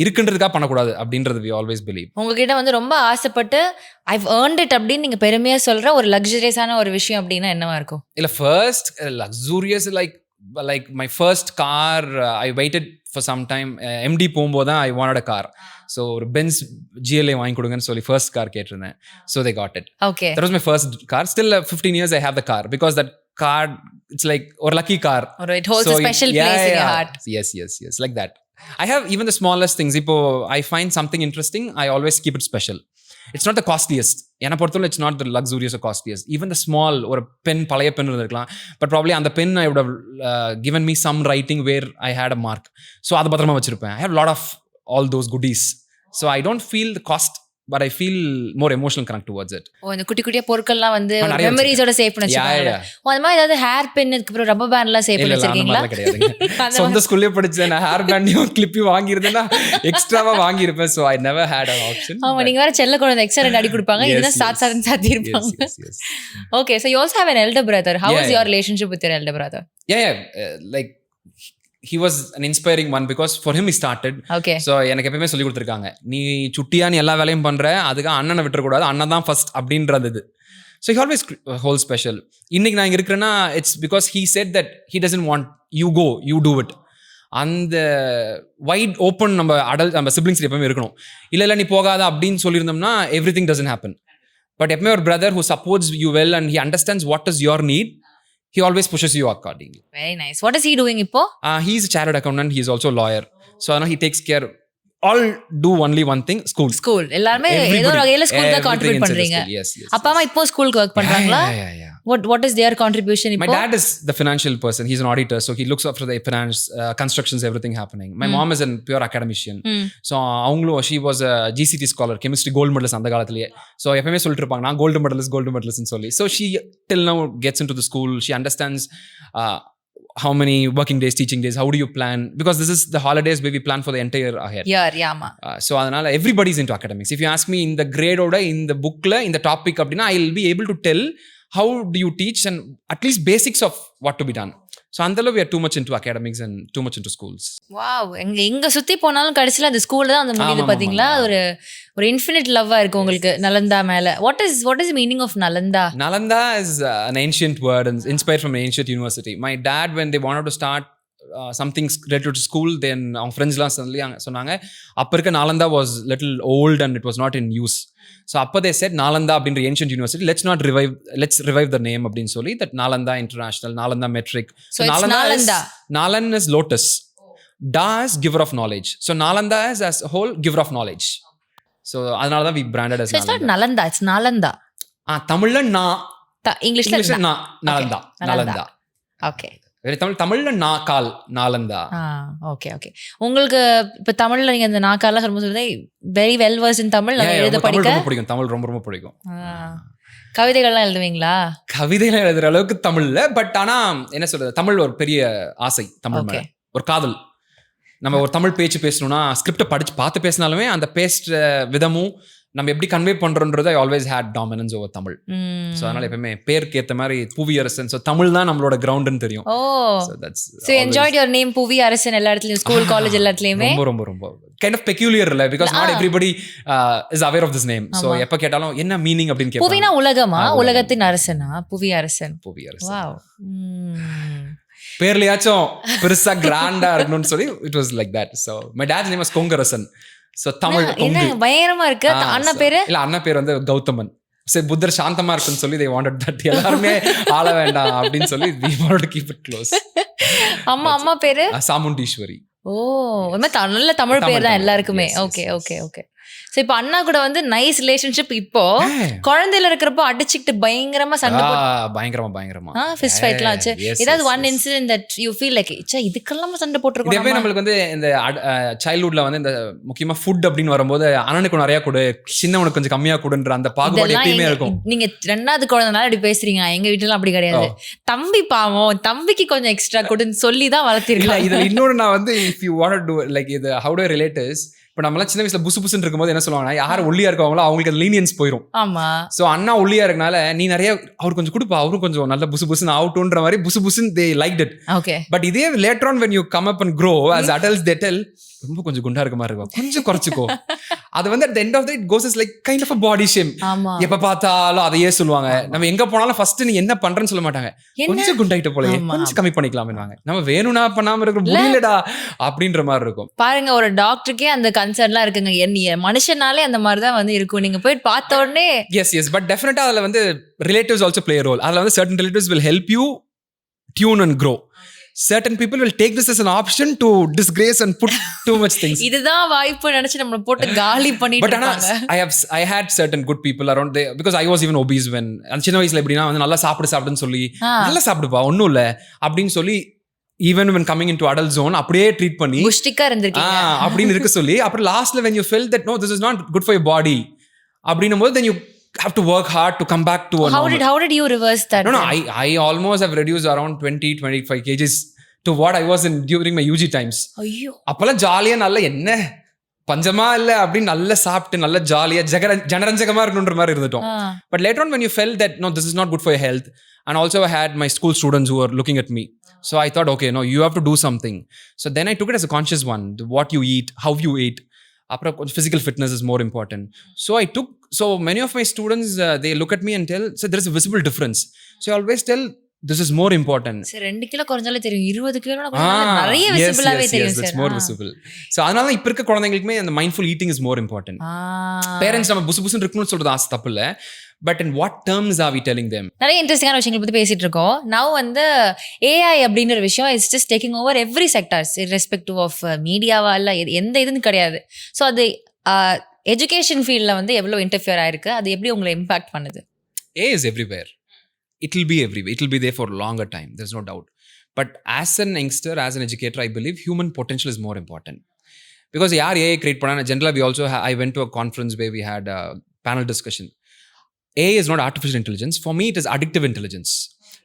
இருக்குன்றதுக்காக பண்ணக்கூடாது அப்படின்றது we always believe. உங்ககிட்ட வந்து ரொம்ப ஆசைப்பட்டு I've earned it அப்படின்னு நீங்க பெருமையா சொல்ற ஒரு லக்ஸரியஸான ஒரு விஷயம் அப்படின்னா என்னவா இருக்கும்? இல்ல first luxurious like my first car I waited for some time MD போகும்போது தான் I wanted a car. So ஒரு Benz GLA வாங்கி கொடுங்கன்னு சொல்லி first car கேட்டிருந்தேன். So they got it. Okay. That was my first car. Still 15 years I have the car because that car it's like ஒரு lucky car. Or it holds a special place in your heart. Yes like that. I have even the smallest things. Ipo I find something interesting, I always keep it special. It's not the costliest. Ena porthola it's not the luxurious or costliest. Even the small or a pen palaya pen irundhukalam, but probably on the pen I would have given me some writing where I had a mark. So adu patrama vechirupen. I have a lot of all those goodies. So I don't feel the cost, but I feel more emotional connect towards it. இந்த குட்டி குட்டியா பொருட்கள்லாம் வந்து மெமரிஸோட save பண்ணி வச்சிருக்காங்க. அந்த மாதிரி ஏதாவது ஹேர் பின் அதுக்கு ரப்பர் பேண்ட்லாம் சேவ் பண்ணி வச்சிருக்கீங்களா? இல்ல கிடையாதுங்க. சொந்த ஸ்கூல்லே படிச்சேன். நான் ஹேர் பேண்டையும் கிளிப்பையும் வாங்கியிருந்தேன்னா எக்ஸ்ட்ராவா வாங்கியிருப்பேன். So I never had an option. ஆமா, நீங்க வேற செல்ல குழந்தை எக்ஸ்ட்ரா 2 அடி கொடுப்பாங்க. இதுதான் சாத்தி இருப்பாங்க. Okay, so you also have an elder brother. How is your relationship with your elder brother? Like he was an inspiring one because for him he started. Okay. So எனக்கு எப்பவுமே சொல்லி கொடுத்திருக்காங்க, நீ சுட்டியா நீ எல்லா வேலையும் பண்ற, அதுக்கு அண்ணனை விட்டுற கூடாது, அண்ணன் தான் ஃபர்ஸ்ட் அப்படின்றது. So he always holds special. இன்னைக்கு நான் இங்க இருக்கிறேன்னா it's because he said that he doesn't want you go, you do it. அந்த வைட் ஓப்பன் நம்ம சிப்ளிங்ஸ் எப்பவுமே இருக்கணும். இல்ல நீ போகாத அப்படின்னு சொல்லியிருந்தோம்னா everything doesn't happen. But எப்பவுமே ஒரு brother who supports you well and he understands what is your need, he always pushes you accordingly. Very nice. What is he doing இப்போ? He is a chartered accountant. He is also a lawyer. So I know he takes care. All do only one thing, school. எல்லாரும் ஏதோ ஒரு வகையில school தான் contribute பண்றீங்க. அப்பா அம்மா இப்போ ஸ்கூலுக்கு வர்க் பண்றாங்களா? Yeah. What is their contribution இப்போ? My dad is the financial person. He's an auditor, so he looks after the finance, constructions, everything happening. My mom is a pure academician. So avanglo she was a GCT scholar, chemistry gold medalist அந்த காலத்திலேயே. So எப்பவுமே சொல்லிட்டு இருப்பாங்க, நான் gold medalist ன்னு சொல்லி. So she till now gets into the school. She understands how many working days, teaching days, how do you plan, because this is the holidays where we plan for the entire ahead. Yeah. So adanal everybody's into academics. If you ask me in the grade oda in the book la in the topic appadina I will be able to tell how do you teach and at least basics of what to be done. So andala we are too much into academics and too much into schools. Wow, எங்க சுத்தி போனாலும் கடைசில அந்த ஸ்கூல்ல தான் அந்த முடியுது பாத்தீங்களா? ஒரு இன்ஃபினிட் லவ்வா இருக்கு உங்களுக்கு நலந்தா மேல. What is the meaning of Nalanda? Nalanda is an ancient word and inspired from an ancient university. My dad, when they wanted to start something related to school, then our friends la சொன்னாங்க அப்ப இருக்க Nalanda was little old and it was not in use. So அப்ப they said Nalanda அப்படின்ற ancient university, let's revive the name அப்படின்னு சொல்லி that Nalanda International, Nalanda Metric. So Nalanda. Nalan is lotus. Da is giver of knowledge. So Nalanda is as a whole giver of knowledge. So அதனால தான் we branded as Nalanda. It's not Nalanda, it's Nalanda. தமிழ்ல இங்கிலீஷ்ல Nalanda. Okay. தமிழ்ல நாக்கால் Nalanda. Okay. உங்களுக்கு இப்ப தமிழ்ல நீங்க இந்த நாக்கால்லாம் சொல்லும்போது வெரி வெல் வர்ஸ் இன் தமிழ். எழுத படிக்க பிடிக்கும். தமிழ் ரொம்ப பிடிக்கும். கவிதைகள்லாம் எழுதுவீங்களா? கவிதைகள் எழுதுற அளவுக்கு தமிழ்ல, பட் ஆனா என்ன சொல்றது, தமிழ் ஒரு பெரிய ஆசை. தமிழ் மேல ஒரு காதல். நம்ம ஒரு தமிழ் பேச்சு பேசணும்னா ஸ்கிரிப்டை படிச்சு பார்த்து பேசினாலுமே அந்த பேசுற விதமும் நம்ம எப்படி கன்வே பண்றோன்றது I always had dominance over Tamil. So அதனால எப்பவுமே பேருக்கு ஏத்த மாதிரி புவியரசன். So தமிழ் தான் நம்மளோட கிரவுண்ட்னு தெரியும். So you enjoyed your name Puviyarasan எல்லா இடத்துலயும், ஸ்கூல் காலேஜ் எல்லா இடத்துலயுமே? ரொம்ப kind of peculiar இல்ல, because not everybody is aware of this name. So எப்ப கேட்டாலும் என்ன மீனிங் அப்படின்னு கேட்பாங்க. புவினா உலகமா? உலகத்தின் அரசனா? புவியரசன். Wow. பேர்லயாச்சும் பெருசா கிராண்டா இருக்கணும்னு சொல்லி it was like that. So my dad's name was கொங்கரசன். So Tamil என்ன பயங்கரமா இருக்கு. அண்ணா பேரு? இல்ல, அண்ணா பேர் வந்து கௌதமன். சரி, புத்தர் சாந்தமா இருக்குன்னு சொல்லி they wanted that எல்லாருமே ஆள வேண்டாம் அப்படின்னு சொல்லி we wanted to keep it close. அம்மா பேரு? சாமுண்டீஸ்வரி. நல்ல தமிழ் பேர் தான் எல்லாருக்குமே. ஓகே. சோ இப்போ அண்ணா கூட வந்து நைஸ் ரிலேஷன்ஷிப். இப்போ குழந்தையில இருக்கிறப்போ அடிச்சுக்கிட்டு பயங்கரமா சண்டை பயங்கரமா ஃபிஸ்ட் ஃபைட்லாம் ஆச்சு. ஏதாவது one incident that you feel like இதுக்கெல்லாம் சண்டை போட்டுருக்கோம். இதே நம்மளுக்கு வந்து இந்த சைல்ட்ஹுட்ல வந்து இந்த முக்கியமா ஃபுட் அப்படின்னு வரும்போது அண்ணனுக்கு நிறைய கொடு, சின்னவனுக்கு கொஞ்சம் கம்மியா கொடுன்ற அந்த பாகுபாடு எப்பயுமே இருக்கும். நீங்க 2வது குழந்தைனால அப்படி பேசுறீங்க. எங்க வீட்டுல அப்படி கிடையாது. தம்பி பாவம், தம்பிக்கு கொஞ்சம் எக்ஸ்ட்ரா கொடுன்னு சொல்லி தான் வளர்த்திருக்கேன். இதுல இன்னொரு நான் வந்து if you want to do like இது how do I relate is, இப்போ நம்மளாம் சின்ன வயசுல புசுன்னு இருக்கும்போது என்ன சொல்லுவாங்கன்னா, யார் ஒல்லியா இருக்காங்களோ அவங்களுக்கு அது லீனியன்ஸ் போயிடும். ஆமா. சோ அண்ணா ஒல்லியா இருக்கனால நீ நிறைய அவர் கொஞ்சம் கொடுப்பா, அவரும் கொஞ்சம் நல்ல புசுன்னு ஆவுட்டுன்ற மாதிரி புசுன்னு they liked it. Okay. But இதே later on when you come up and grow as adults they tell ரொம்ப கொஞ்சம் குண்டா இருக்க மாதிரி இருக்கும், கொஞ்சம் குறைச்சிக்கோ. அது வந்து at the end of the day it goes as like kind of a body shame. எப்ப பார்த்தாலும் அதையே சொல்லுவாங்க. நம்ம எங்க போனாலும் ஃபர்ஸ்ட் நீ என்ன பண்றேன்னு சொல்ல மாட்டாங்க, கொஞ்சம் குண்டாயிட்ட போலயே, கொஞ்சம் கம்மி பண்ணிக்கலாம்னுவாங்க. நம்ம வேணும்னா பண்ணாம இருக்க முடியலடா அப்படின்ற மாதிரி இருக்கும். பாருங்க, ஒரு டாக்டருக்கே அந்த கன்சர்ன்லாம் இருக்குங்க. மனுஷனாலே அந்த மாதிரி தான் வந்து இருக்கும். நீங்க போய் பார்த்த உடனே எஸ் பட் டெஃபினட்டா அதுல வந்து ரிலேட்டிவ்ஸ் ஆல்சோ பிளே ரோல். அதுல வந்து certain relatives will help you tune and grow. Certain people will take this as an option to disgrace and put too much things. இதுதான் வாய்ப்பு நினைச்சு நம்மள போட்டு காலி பண்ணிட்டு இருக்காங்க. I had certain good people around there because I was even obese when சின்ன வயசுல எப்படின்னா வந்து நல்லா சாப்பிடுன்னு சொல்லி, நல்லா சாப்பிடுப்பா ஒன்றும் இல்லை அப்படின்னு சொல்லி, even when coming into adult zone அப்படியே ட்ரீட் பண்ணி புஷ்டிக்கா இருந்திருக்கீங்க அப்படின்னு இருக்க சொல்லி, அப்புறம் லாஸ்ட்ல when you felt that no this is not good for your body அப்படின்னும் போது then you have to work hard to come back to a normal. How did you reverse that? No, I almost have reduced around 20-25 kgs to what I was in during my UG times. ஐயோ, அப்பெல்லாம் ஜாலியா நல்ல என்ன பஞ்சமா இல்ல அப்படின்னு நல்லா சாப்பிட்டு நல்லா ஜாலியா ஜனரஞ்சகமா இருக்கணுன்ற மாதிரி இருந்துட்டோம். But later on when you felt that no this is not good for your health, and also I had my school students who were looking at me, so I thought okay no you have to do something. So then I took it as a conscious one, what you eat, how you eat. Apra physical fitness is more important. So many of my students they look at me and tell, so there is a visible difference. So I always tell this is more important. சரி 2 kilo குறஞ்சாலே தெரியும், 20 kilo குறஞ்சாலே நிறைய விசிபிளாவே தெரியும் sir. It's more visible. So அதனால இப்ப இருக்க குழந்தைகளுக்குமே அந்த mindful eating is more important. Parents நம்ம புசுன்னு இருக்கணும்னு சொல்றது ஆசை தப்பு இல்ல, but in what terms are we telling them? நிறைய இன்ட்ரெஸ்டிங்கான விஷயங்களை பத்தி பேசிட்டு இருக்கோம். Now வந்து AI அப்படின்ற விஷயம் is just taking over every sectors irrespective of மீடியாவா இல்ல எந்த இதுன்னு கிடையாது. ஸோ அது எஜுகேஷன் ஃபீல்ட்ல வந்து எவ்வளவு இன்டர்ஃபியர் ஆயிருக்கு, அது எப்படி உங்களை இம்பாக்ட் பண்ணுது? AI is everywhere. It will be everywhere. It will be there for a longer time. There's no doubt. But as an youngster, as an educator, I believe human potential is more important. Because yaar AI create panna, generally we also I went to a conference where we had a panel discussion. AI is not artificial intelligence. For me, it is addictive intelligence.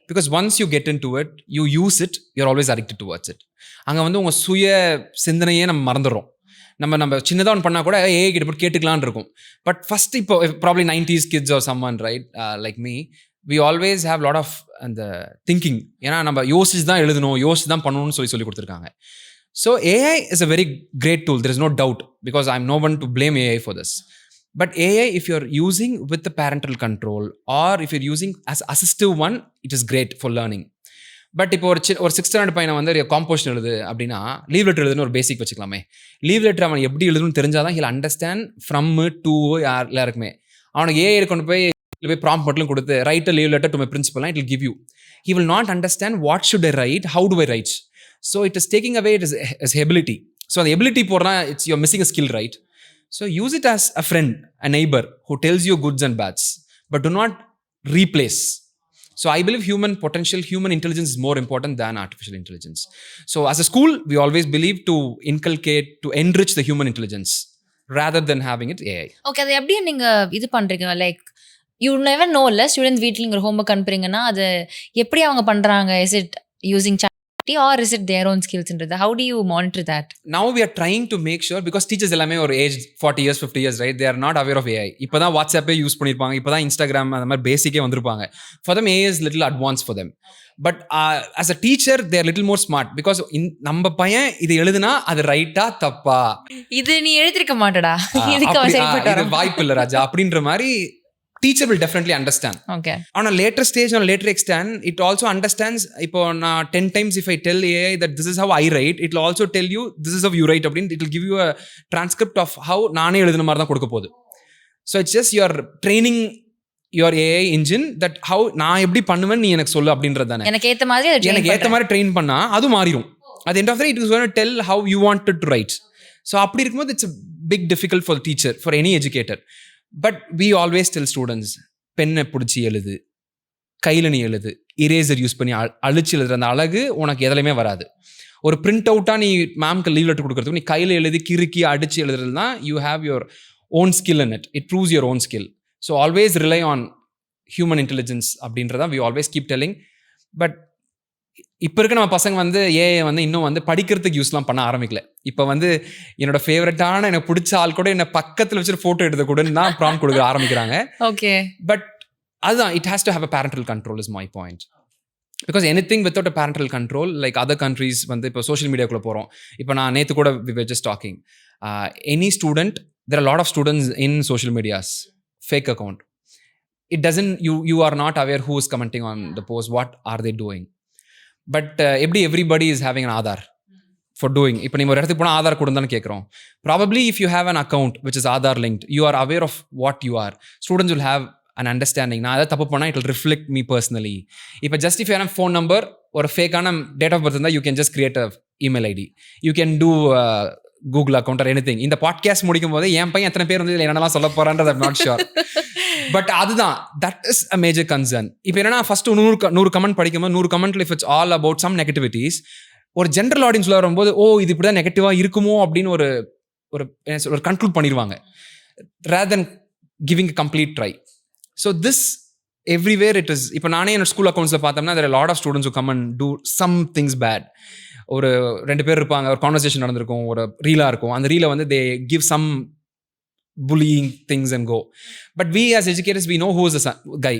Because once you get into it, you use it, you're always addicted towards it. அங்கே வந்து உங்கள் சுய சிந்தனையே நம்ம மறந்துடுறோம். நம்ம சின்னதாக ஒன்று பண்ணால் கூட AI கிட்ட போய் கேட்டுக்கலான்னு இருக்கும். பட் ஃபஸ்ட் இப்போ probably 90s kids are common right like me, we always have lot of அந்த திங்கிங். ஏன்னா நம்ம யோசிச்சு தான் எழுதணும், யோசிச்சு தான் பண்ணணும்னு சொல்லி கொடுத்துருக்காங்க. So AI is a very great tool. There is no doubt because I'm no one to blame AI for this. But AI, if you're using with the parental control or if you're using as assistive one, it is great for learning. But இப்போ ஒரு 6th standard பையனை வந்து composition எழுது அப்படின்னா leave letter எழுதுன்னு ஒரு பேசிக் வச்சுக்கலாமே. Leave letter அவன் எப்படி எழுதணும்னு தெரிஞ்சாதான் ஹில் அண்டர்ஸ்டாண்ட் ஃப்ரம் டு எல்லாருக்குமே. அவனுக்கு AI கொண்டு போய் ப்ராம்ப்ட் மட்டும் கொடுத்து write a leave letter to my principal, it will give you. He will not understand what should I write, how to I write. So it is taking away it is ability. So அந்த ability போடுறா it's your missing a skill, right? So use it as a friend, a neighbor who tells you goods and bads, but do not replace. So I believe human potential, human intelligence is more important than artificial intelligence. So as a school, we always believe to inculcate, to enrich the human intelligence rather than having it AI. Okay, அது எப்படி நீங்க இது பண்றீங்க? Like you never know இல்ல, students வீட்டில் நீங்கள் homework அனுப்புறீங்கன்னா அது எப்படி அவங்க பண்றாங்க? Is it using or is it their own skills? How do you monitor that? Now we are trying to make sure, because teachers எல்லாமே ஒரு age 40 years 50 years, right? They are not aware of AI. இப்போதான் வாட்ஸ்அப்பே use பண்ணியிருப்பாங்க, இப்போதான் Instagram அந்த மாதிரி பேசிக்கே வந்திருப்பாங்க. For them AI is little advanced for them. But as a teacher they are little more smart because நம்ம பையன் இது எழுதுனா அது ரைட்டா தப்பா, இது நீ எழுதிருக்க மாட்டடா, இதுக்கு அவன் சரிப்பட்டு வர வாய்ப்பு இல்லை ராஜா அப்படின்ற மாதிரி teacher will definitely understand. Okay. On a later stage, on a later extent, it also understands. Ipo na 10 times if I tell AI that this is how I write, it will also tell you this is how you write. It will give you a transcript of how naane eluduna mari dhaan kodukka podu. So it's just you are training your AI engine that how நான் எப்படி பண்ணுவேன் நீ எனக்கு சொல்லு அப்படின்றது தானே. எனக்கு ஏத்த மாதிரி ட்ரெயின் பண்ணா அது மாறிடும். At the end of the day, it is going to tell how you want it to write. So அப்படி இருக்கும்போது it's a big difficult for the teacher, for any educator. But we always tell students, பெண்ணை பிடிச்சி எழுது, கையில் நீ எழுது, eraser use பண்ணி அழிச்சு எழுதுற அந்த அழகு உனக்கு எதுலையுமே வராது. ஒரு பிரிண்ட் அவுட்டாக நீ மேம்க்கு லீவ் லெட்டர் கொடுக்குறதுக்கு நீ கையில் எழுதி கிறுக்கி அடிச்சு எழுதுறது தான் you have your own skill in it. It proves your own skill. So always rely on human intelligence அப்படின்றதான் we always keep telling. But இப்போ இருக்க நம்ம பசங்க வந்து ஏஐ வந்து இன்னும் வந்து படிக்கிறதுக்கு யூஸ்லாம் பண்ண ஆரம்பிக்கல. இப்போ வந்து என்னோட ஃபேவரட்டான எனக்கு பிடிச்ச ஆள் கூட என்ன பக்கத்தில் வச்சுட்டு ஃபோட்டோ எடுத்த கூட தான் ப்ராம்ப்ட் கொடுக்க ஆரம்பிக்கிறாங்க. ஓகே. பட் அதுதான், it has to have a parental control is my point. Because anything without a parental control like other countries வந்து இப்போ சோஷியல் மீடியாக்குள்ளே போகிறோம். இப்போ நான் நேற்று கூட we were just talking any student there are lot of students in social medias fake account. It doesn't, you are not aware who is commenting on the post, what are they doing. But everybody is having an Aadhaar for doing. இப்போ நீங்கள் ஒரு இடத்துக்கு போனால் ஆதார் கொடுந்தான்னு கேட்குறோம். Probably if you have an account which is Aadhaar linked, you are aware of what you are. Students will have an understanding. நான் எதாவது தப்பு பண்ணால் it will reflect me personally. இப்போ just if you have a phone number or a fake date of birth இருந்தால் you can just create a email ID. You can do Google account or anything. இந்த podcast முடிக்கும் போது என் பையன் எத்தனை பேர் வந்து இதில் என்னெல்லாம் சொல்ல போகிறான்றது I'm not sure. பட் அதுதான் that is a major concern. இப்போ என்னன்னா ஃபர்ஸ்ட் 100 கமெண்ட் படிக்கும்போது 100 கமெண்ட்ல if it's all about some negativities, ஒரு ஜென்ரல் ஆடியன்ஸ்ல வரும்போது இது இப்படிதான் நெகட்டிவா இருக்குமோ அப்படின்னு ஒரு ஒரு கன்க்ளூட் பண்ணிடுவாங்க rather then giving a complete try. So this everywhere it is. இப்போ நானே என்னோட ஸ்கூல் அக்கௌண்ட்ஸில் பார்த்தோம்னா there are a lot of students who come and do some things bad. ஒரு 2 பேர் இருப்பாங்க, ஒரு கான்வர்சேஷன் நடந்திருக்கும், ஒரு ரீலா இருக்கும், அந்த ரீலை வந்து they give some bullying things and go. But we as educators, we know who is the guy.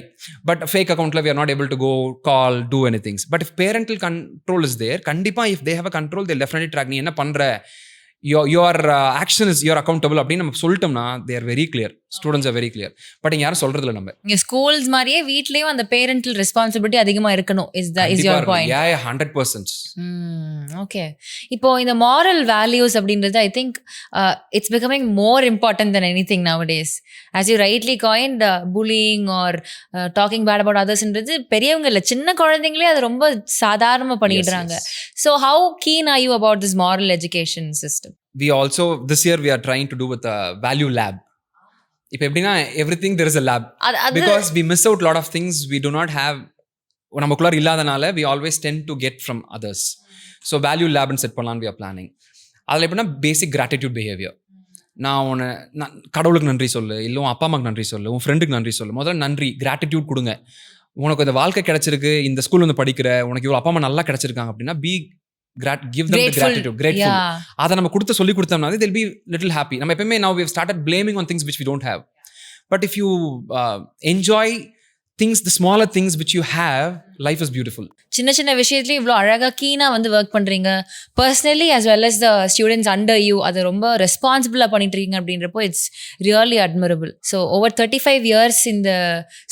But a fake account we are not able to go call, do anything. But if parental control is there, kandipa if they have a control, they'll definitely track. Nee enna pandra, your action is your accountable appdi நம்ம சொல்லிட்டோம்னா they are very clear. Students are very clear. But இங்க யாரும் சொல்றது இல்ல. நம்ம இங்க schools மாதிரியே வீட்லயும் அந்த பேரண்டல் ரெஸ்பான்சிபிலிட்டி அதிகமா இருக்கணும். is your point? Yeah, 100%. Okay. இப்போ இந்த மாரல் வேல்யூஸ் அப்படின்றது I think it's becoming more important then anything nowadays. as you rightly coined, bullying or talking bad about othersன்றது பெரியவங்க இல்ல, சின்ன குழந்தைங்களே அது ரொம்ப சாதாரணமா பண்ணிடுறாங்க. So how keen are you about this moral education system? We also this year we are trying to do with a value lab. இப்போ எப்படின்னா everything there is a lab because we miss out lot of things we do not have, நமக்குள்ளார இல்லாதனால we always tend to get from others. So value lab and set பண்ணலாம் we are planning. அதில் எப்படின்னா basic gratitude behavior. நான் கடவுளுக்கு நன்றி சொல்லு, இல்லை உன் அப்பா அம்மாக்கு நன்றி சொல்லு, உன் ஃப்ரெண்டுக்கு நன்றி சொல்லு. முதல்ல நன்றி, கிராட்டிடியூட் கொடுங்க. உனக்கு இந்த வாழ்க்கை கிடைச்சிருக்கு, இந்த ஸ்கூல் வந்து படிக்கிற, உனக்கு இவ்வளோ அப்பா அம்மா நல்லா கிடைச்சிருக்காங்க அப்படின்னா give them the gratitude, grateful. அதை நம்ம சொல்லி கொடுத்தோம்னா they'll be little happy. நம்ம எப்பவுமே now we have started blaming on things which we don't have. But if you enjoy things, the smaller things which you have, life is beautiful. சின்ன சின்ன விஷயத்துல இவ்வளோ அழகா கீனா வந்து ஒர்க் பண்றீங்க personally as well as the students under you. அது ரொம்ப ரெஸ்பான்சிபிளா பண்ணிட்டு இருக்கீங்க அப்படின்றப்போ it's really admirable. So over 35 years இந்த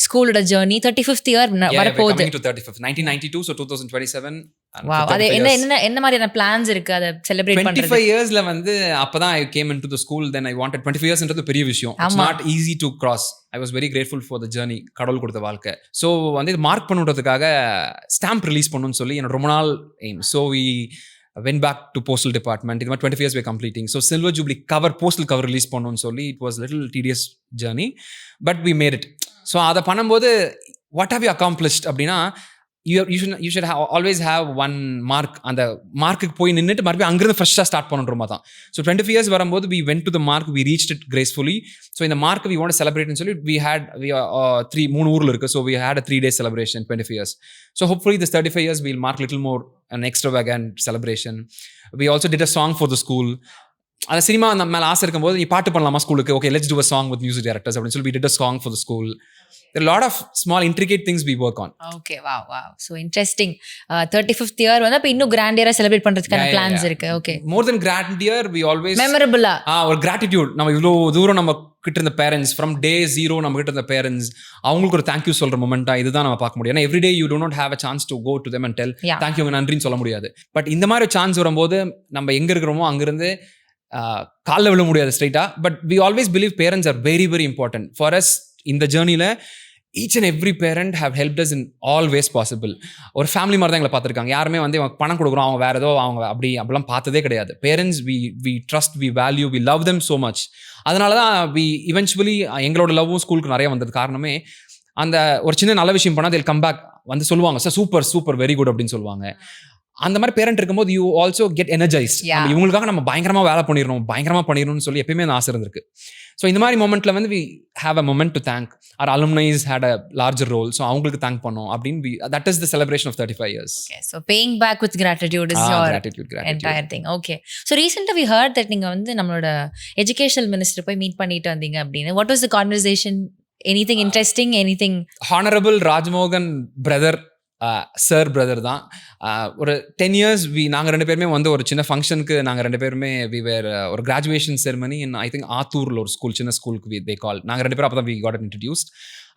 ஸ்கூலோட ஜேர்னி 35th year வரப்போகுது. 1992, so 2027. Wow. அது என்ன மாதிரியான பிளான்ஸ் இருக்கு அதை செலிப்ரேட் பண்றது? 25 yearsல வந்து அப்பதான் I came into the school, then I wanted 25 years என்றது பெரிய விஷயம். It's not easy to cross. I was very grateful for the journey, கடவுள் கொடுத்த வாழ்க்கை. ஸோ வந்து இது மார்க் பண்ணுறதுக்காக ஸ்டாம்ப் ரிலீஸ் பண்ணணும்னு சொல்லி என்னோட ரொம்ப நாள் aim. So we went back to postal department. இது மாதிரி 25 years we're completing. So silver jubilee cover, postal cover release பண்ணணும்னு சொல்லி it was a little tedious journey, but we made it. So அதை பண்ணும்போது what have you accomplished அப்படின்னா you should always have one mark. அந்த மார்க்குக்கு போய் நின்றுட்டு மறுபடியும் அங்கிருந்து ஃப்ரெஷ்ஷாக ஸ்டார்ட் பண்ணுற மாதிரி தான். ஸோ 25 years வரும்போது we went to the mark, we reached it gracefully. So இந்த mark we want to celebrate ன்னு சொல்லி we had 3 ஊரில் இருக்குது. So we had a 3-day celebration, 25 years. So hopefully this 35 years we'll mark little more an extravagant celebration. We also did a song for the school. அந்த cinema நம்ம மேலே ஆசை இருக்கும்போது நீ பாட்டு பண்ணலாமா ஸ்கூலுக்கு, okay let's do a song with music directors அப்படின்னு சொல்லி we did a song for the school. There are a lot of small intricate things we work on. Okay, wow. So interesting. 35th year வந்து அப்ப இன்னும் கிராண்டியரா celebrate பண்றதுக்கான plans இருக்கு. Okay. More than grandeur, we always memorable. ஒரு gratitude. நம்ம இவ்வளோ தூரம் நம்ம கிட்ட இருந்த பேரண்ட்ஸ் from day 0 நம்ம கிட்ட இருந்த பேரண்ட்ஸ் அவங்களுக்கு ஒரு தேங்க்யூ சொல்ற மொமெண்டா இதுதான் நம்ம பார்க்க முடியும். ஏன்னா every day you do not have a chance to go to them and tell thank you நன்றின்னு சொல்ல முடியாது. பட் இந்த மாதிரி சான்ஸ் வரும்போது நம்ம எங்க இருக்கிறோமோ அங்கிருந்து காலில் விழ முடியாது ஸ்ட்ரைட்டா. But we always believe parents are very very important for us. இந்த ஜேர்னியில் each and every parent have helped us in all ways possible. ஒரு ஃபேமிலி மாதிரி தான் எங்களை பார்த்துருக்காங்க. யாருமே வந்து பணம் கொடுக்குறோம் அவங்க வேறு ஏதோ அவங்க அப்படிலாம் பார்த்ததே கிடையாது. Parents we trust, we value, we love them so much. அதனால தான் we eventually எங்களோட லவ்வும் ஸ்கூலுக்கு நிறைய வந்தது காரணமே அந்த ஒரு சின்ன நல்ல விஷயம் பண்ணால் they'll come back வந்து சொல்லுவாங்க சார் சூப்பர் வெரி குட் அப்படின்னு சொல்லுவாங்க. அந்த மாதிரி பேரண்ட் இருக்கும்போது யூ ஆல்சோ கெட் எனர்ஜைஸ்ட். இவங்களுக்காக நம்ம பயங்கரமாக வேலை பண்ணிடணும்னு சொல்லி எப்பயுமே அந்த ஆசை இருந்திருக்கு. ஸோ இந்த மாதிரி மொமெண்ட்ல வந்து we have a moment to thank. Our alumni had a larger role, so அவங்களுக்கு தேங்க் பண்ணோம் அப்படின்னு that is the celebration of 35 years. Okay, so paying back with gratitude is your gratitude. Entire thing. Okay, so recently we heard that நீங்க வந்து நம்மளோட educational minister போய் meet பண்ணிட்டு வந்தீங்க அப்படின்னு. What was the conversation? Anything interesting? Anything? Honorable Rajmohan brother sir brother தான். ஒரு 10 years நாங்கள் 2 பேருமே வந்து ஒரு சின்ன ஃபங்க்ஷனுக்கு நாங்கள் 2 பேருமே ஒரு graduation ceremony in I think ஆத்தூரில் ஒரு ஸ்கூல், சின்ன ஸ்கூலுக்கு தே கால். நாங்கள் 2 பேரும் அப்போ தான் we got introduced.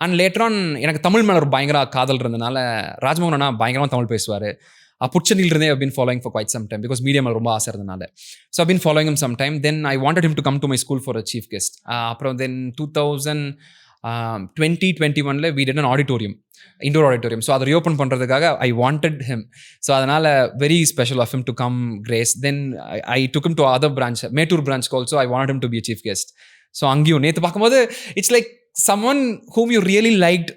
And later on எனக்கு தமிழ் மேலே ஒரு பயங்கர காதல் இருந்தனால ராஜ்மோகன் அண்ணா பயங்கரமாக தமிழ் பேசுவார். புட்சனிலிருந்தே I've been following for quite some time because media மேலே ரொம்ப ஆசை இருந்தனால. So I've been following him some time. Then I wanted him to come to my school for a chief guest. அப்புறம் then 2021 we did an auditorium, indoor auditorium. So அதை reopen பண்ணுறதுக்காக I wanted him. So அதனால் very special of him to come grace. Then I took him to other branch, Mettur branch also. I wanted him to be a chief guest. So அங்கேயும் நேற்று பார்க்கும்போது it's like someone whom you really liked.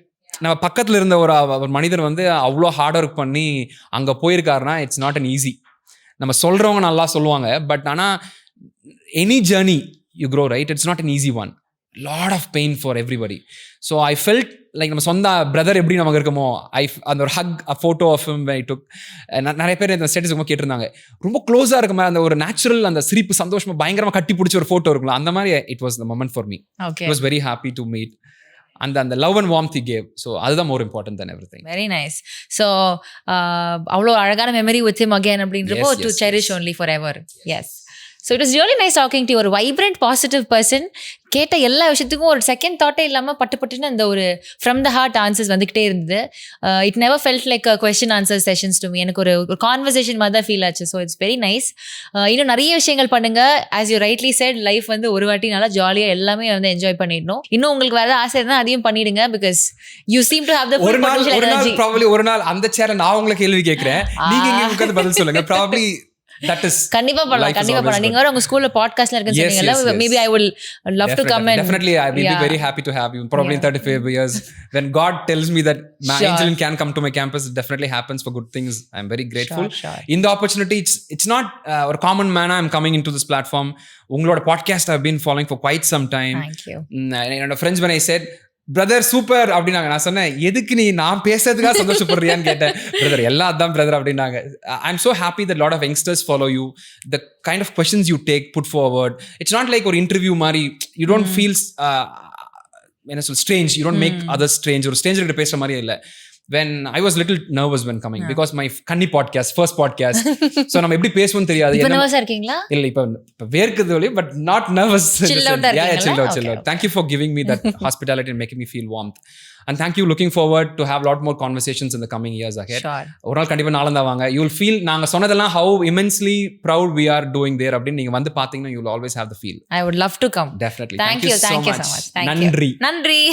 நம்ம பக்கத்தில் இருந்த ஒரு மனிதர் வந்து அவ்வளோ ஹார்ட் ஒர்க் பண்ணி அங்கே போயிருக்காருன்னா இட்ஸ் நாட் அன் ஈஸி. நம்ம சொல்கிறவங்க நல்லா சொல்லுவாங்க, பட் ஆனால் any journey you grow right, it's not an easy one. Lot of pain for everybody. So I felt like நம்ம சொந்த பிரதர் எப்படி நமக்கு இருக்குமோ, அந்த ஒரு hug photo of him I took. நிறைய பேர் இந்த ஸ்டேட்டஸ் ரொம்ப கேட்டிருந்தாங்க, ரொம்ப க்ளோஸாக இருக்க மாதிரி அந்த ஒரு நேச்சுரல் அந்த சிரிப்பு சந்தோஷமாக பயங்கரமாக கட்டி பிடிச்ச ஒரு ஃபோட்டோ இருக்குல்ல, அந்த மாதிரி it was the moment for me. It was very happy to meet. அந்த love and warmth he gave. So அதுதான் more important than everything. Very nice. So அவ்வளோ அழகான மெமரி with him again அப்படின்றப்போ to cherish only forever. Yes. So it was really nice talking to you. ஒரு vibrant positive person. கேட்ட எல்லா விஷயத்துக்கும் ஒரு second தாட்டே இல்லாமல் பட்டுன்னு அந்த ஒரு ஃப்ரம் த ஹார்ட் ஆன்சர்ஸ் வந்துக்கிட்டே இருந்தது. It never felt like question answer sessions to me. எனக்கு ஒரு கான்வர்சேஷன் மாதிரி தான் ஃபீல் ஆச்சு. So it's very nice. இன்னும் நிறைய விஷயங்கள் பண்ணுங்க. As you rightly said, life வந்து ஒரு வாட்டி நல்லா ஜாலியாக எல்லாமே வந்து என்ஜாய் பண்ணிடணும். இன்னும் உங்களுக்கு வேறு ஆசை இருந்தால் அதையும் பண்ணிடுங்க. Because you seem to have the ஒரு நாள் அந்த சேர நான் உங்களை கேள்வி கேட்குறேன், நீங்க இங்க உட்கார்ந்து பதில் சொல்லுங்க. ப்ராபபிலி கண்டிப்பா பண்ணலாம். நீங்க வர உங்க ஸ்கூல்ல பாட்காஸ்ட்ல இருக்குன்னு சொன்னீங்கல்ல, maybe I will love to come and definitely I will be very happy to have you probably in 35 years when God tells me that my angel can come to my campus. It definitely happens for good things. I am very grateful. In the opportunity, it's not a common manner I'm coming into this platform. உங்களோட podcast I've been following for quite some time. Thank you. என்னோட friends when I said brother super அப்படின்னாங்க, நான் சொன்னேன் எதுக்கு நீ நான் பேசுறதுக்காக சந்தோஷப்படுறியான்னு கேட்டேன். பிரதர் எல்லாம் அதான் பிரதர் அப்படின்னாங்க. I am so happy that lot of youngsters follow you. The kind of questions you take put forward, it's not like ஒரு இன்டர்வியூ மாதிரி. You don't feel என்ன சொல் strange. You don't make others strange. ஒரு stranger கிட்ட பேசுற மாதிரியே இல்லை. When I was little nervous when coming because my Kanni podcast, first podcast. So நம்ம எப்படி பேசுவோம் தெரியாது. இப்ப nervous இருக்கீங்களா? இல்ல இப்ப வேர்க்குது ஒலி, but not nervous. Chill out. Chill out. Thank you for giving me that hospitality and making me feel warmth. And thank you. Looking forward to have a lot more conversations in the coming years ahead. Sure. ஒரு நாள் கண்டிப்பா நாலந்தா வாங்க. You will feel நாங்க சொன்னதெல்லாம் how immensely proud we are doing there அப்படி நீங்க வந்து பாத்தீங்கன்னா you will always have the feel. I would love to come. Definitely. Thank you so much. நன்றி.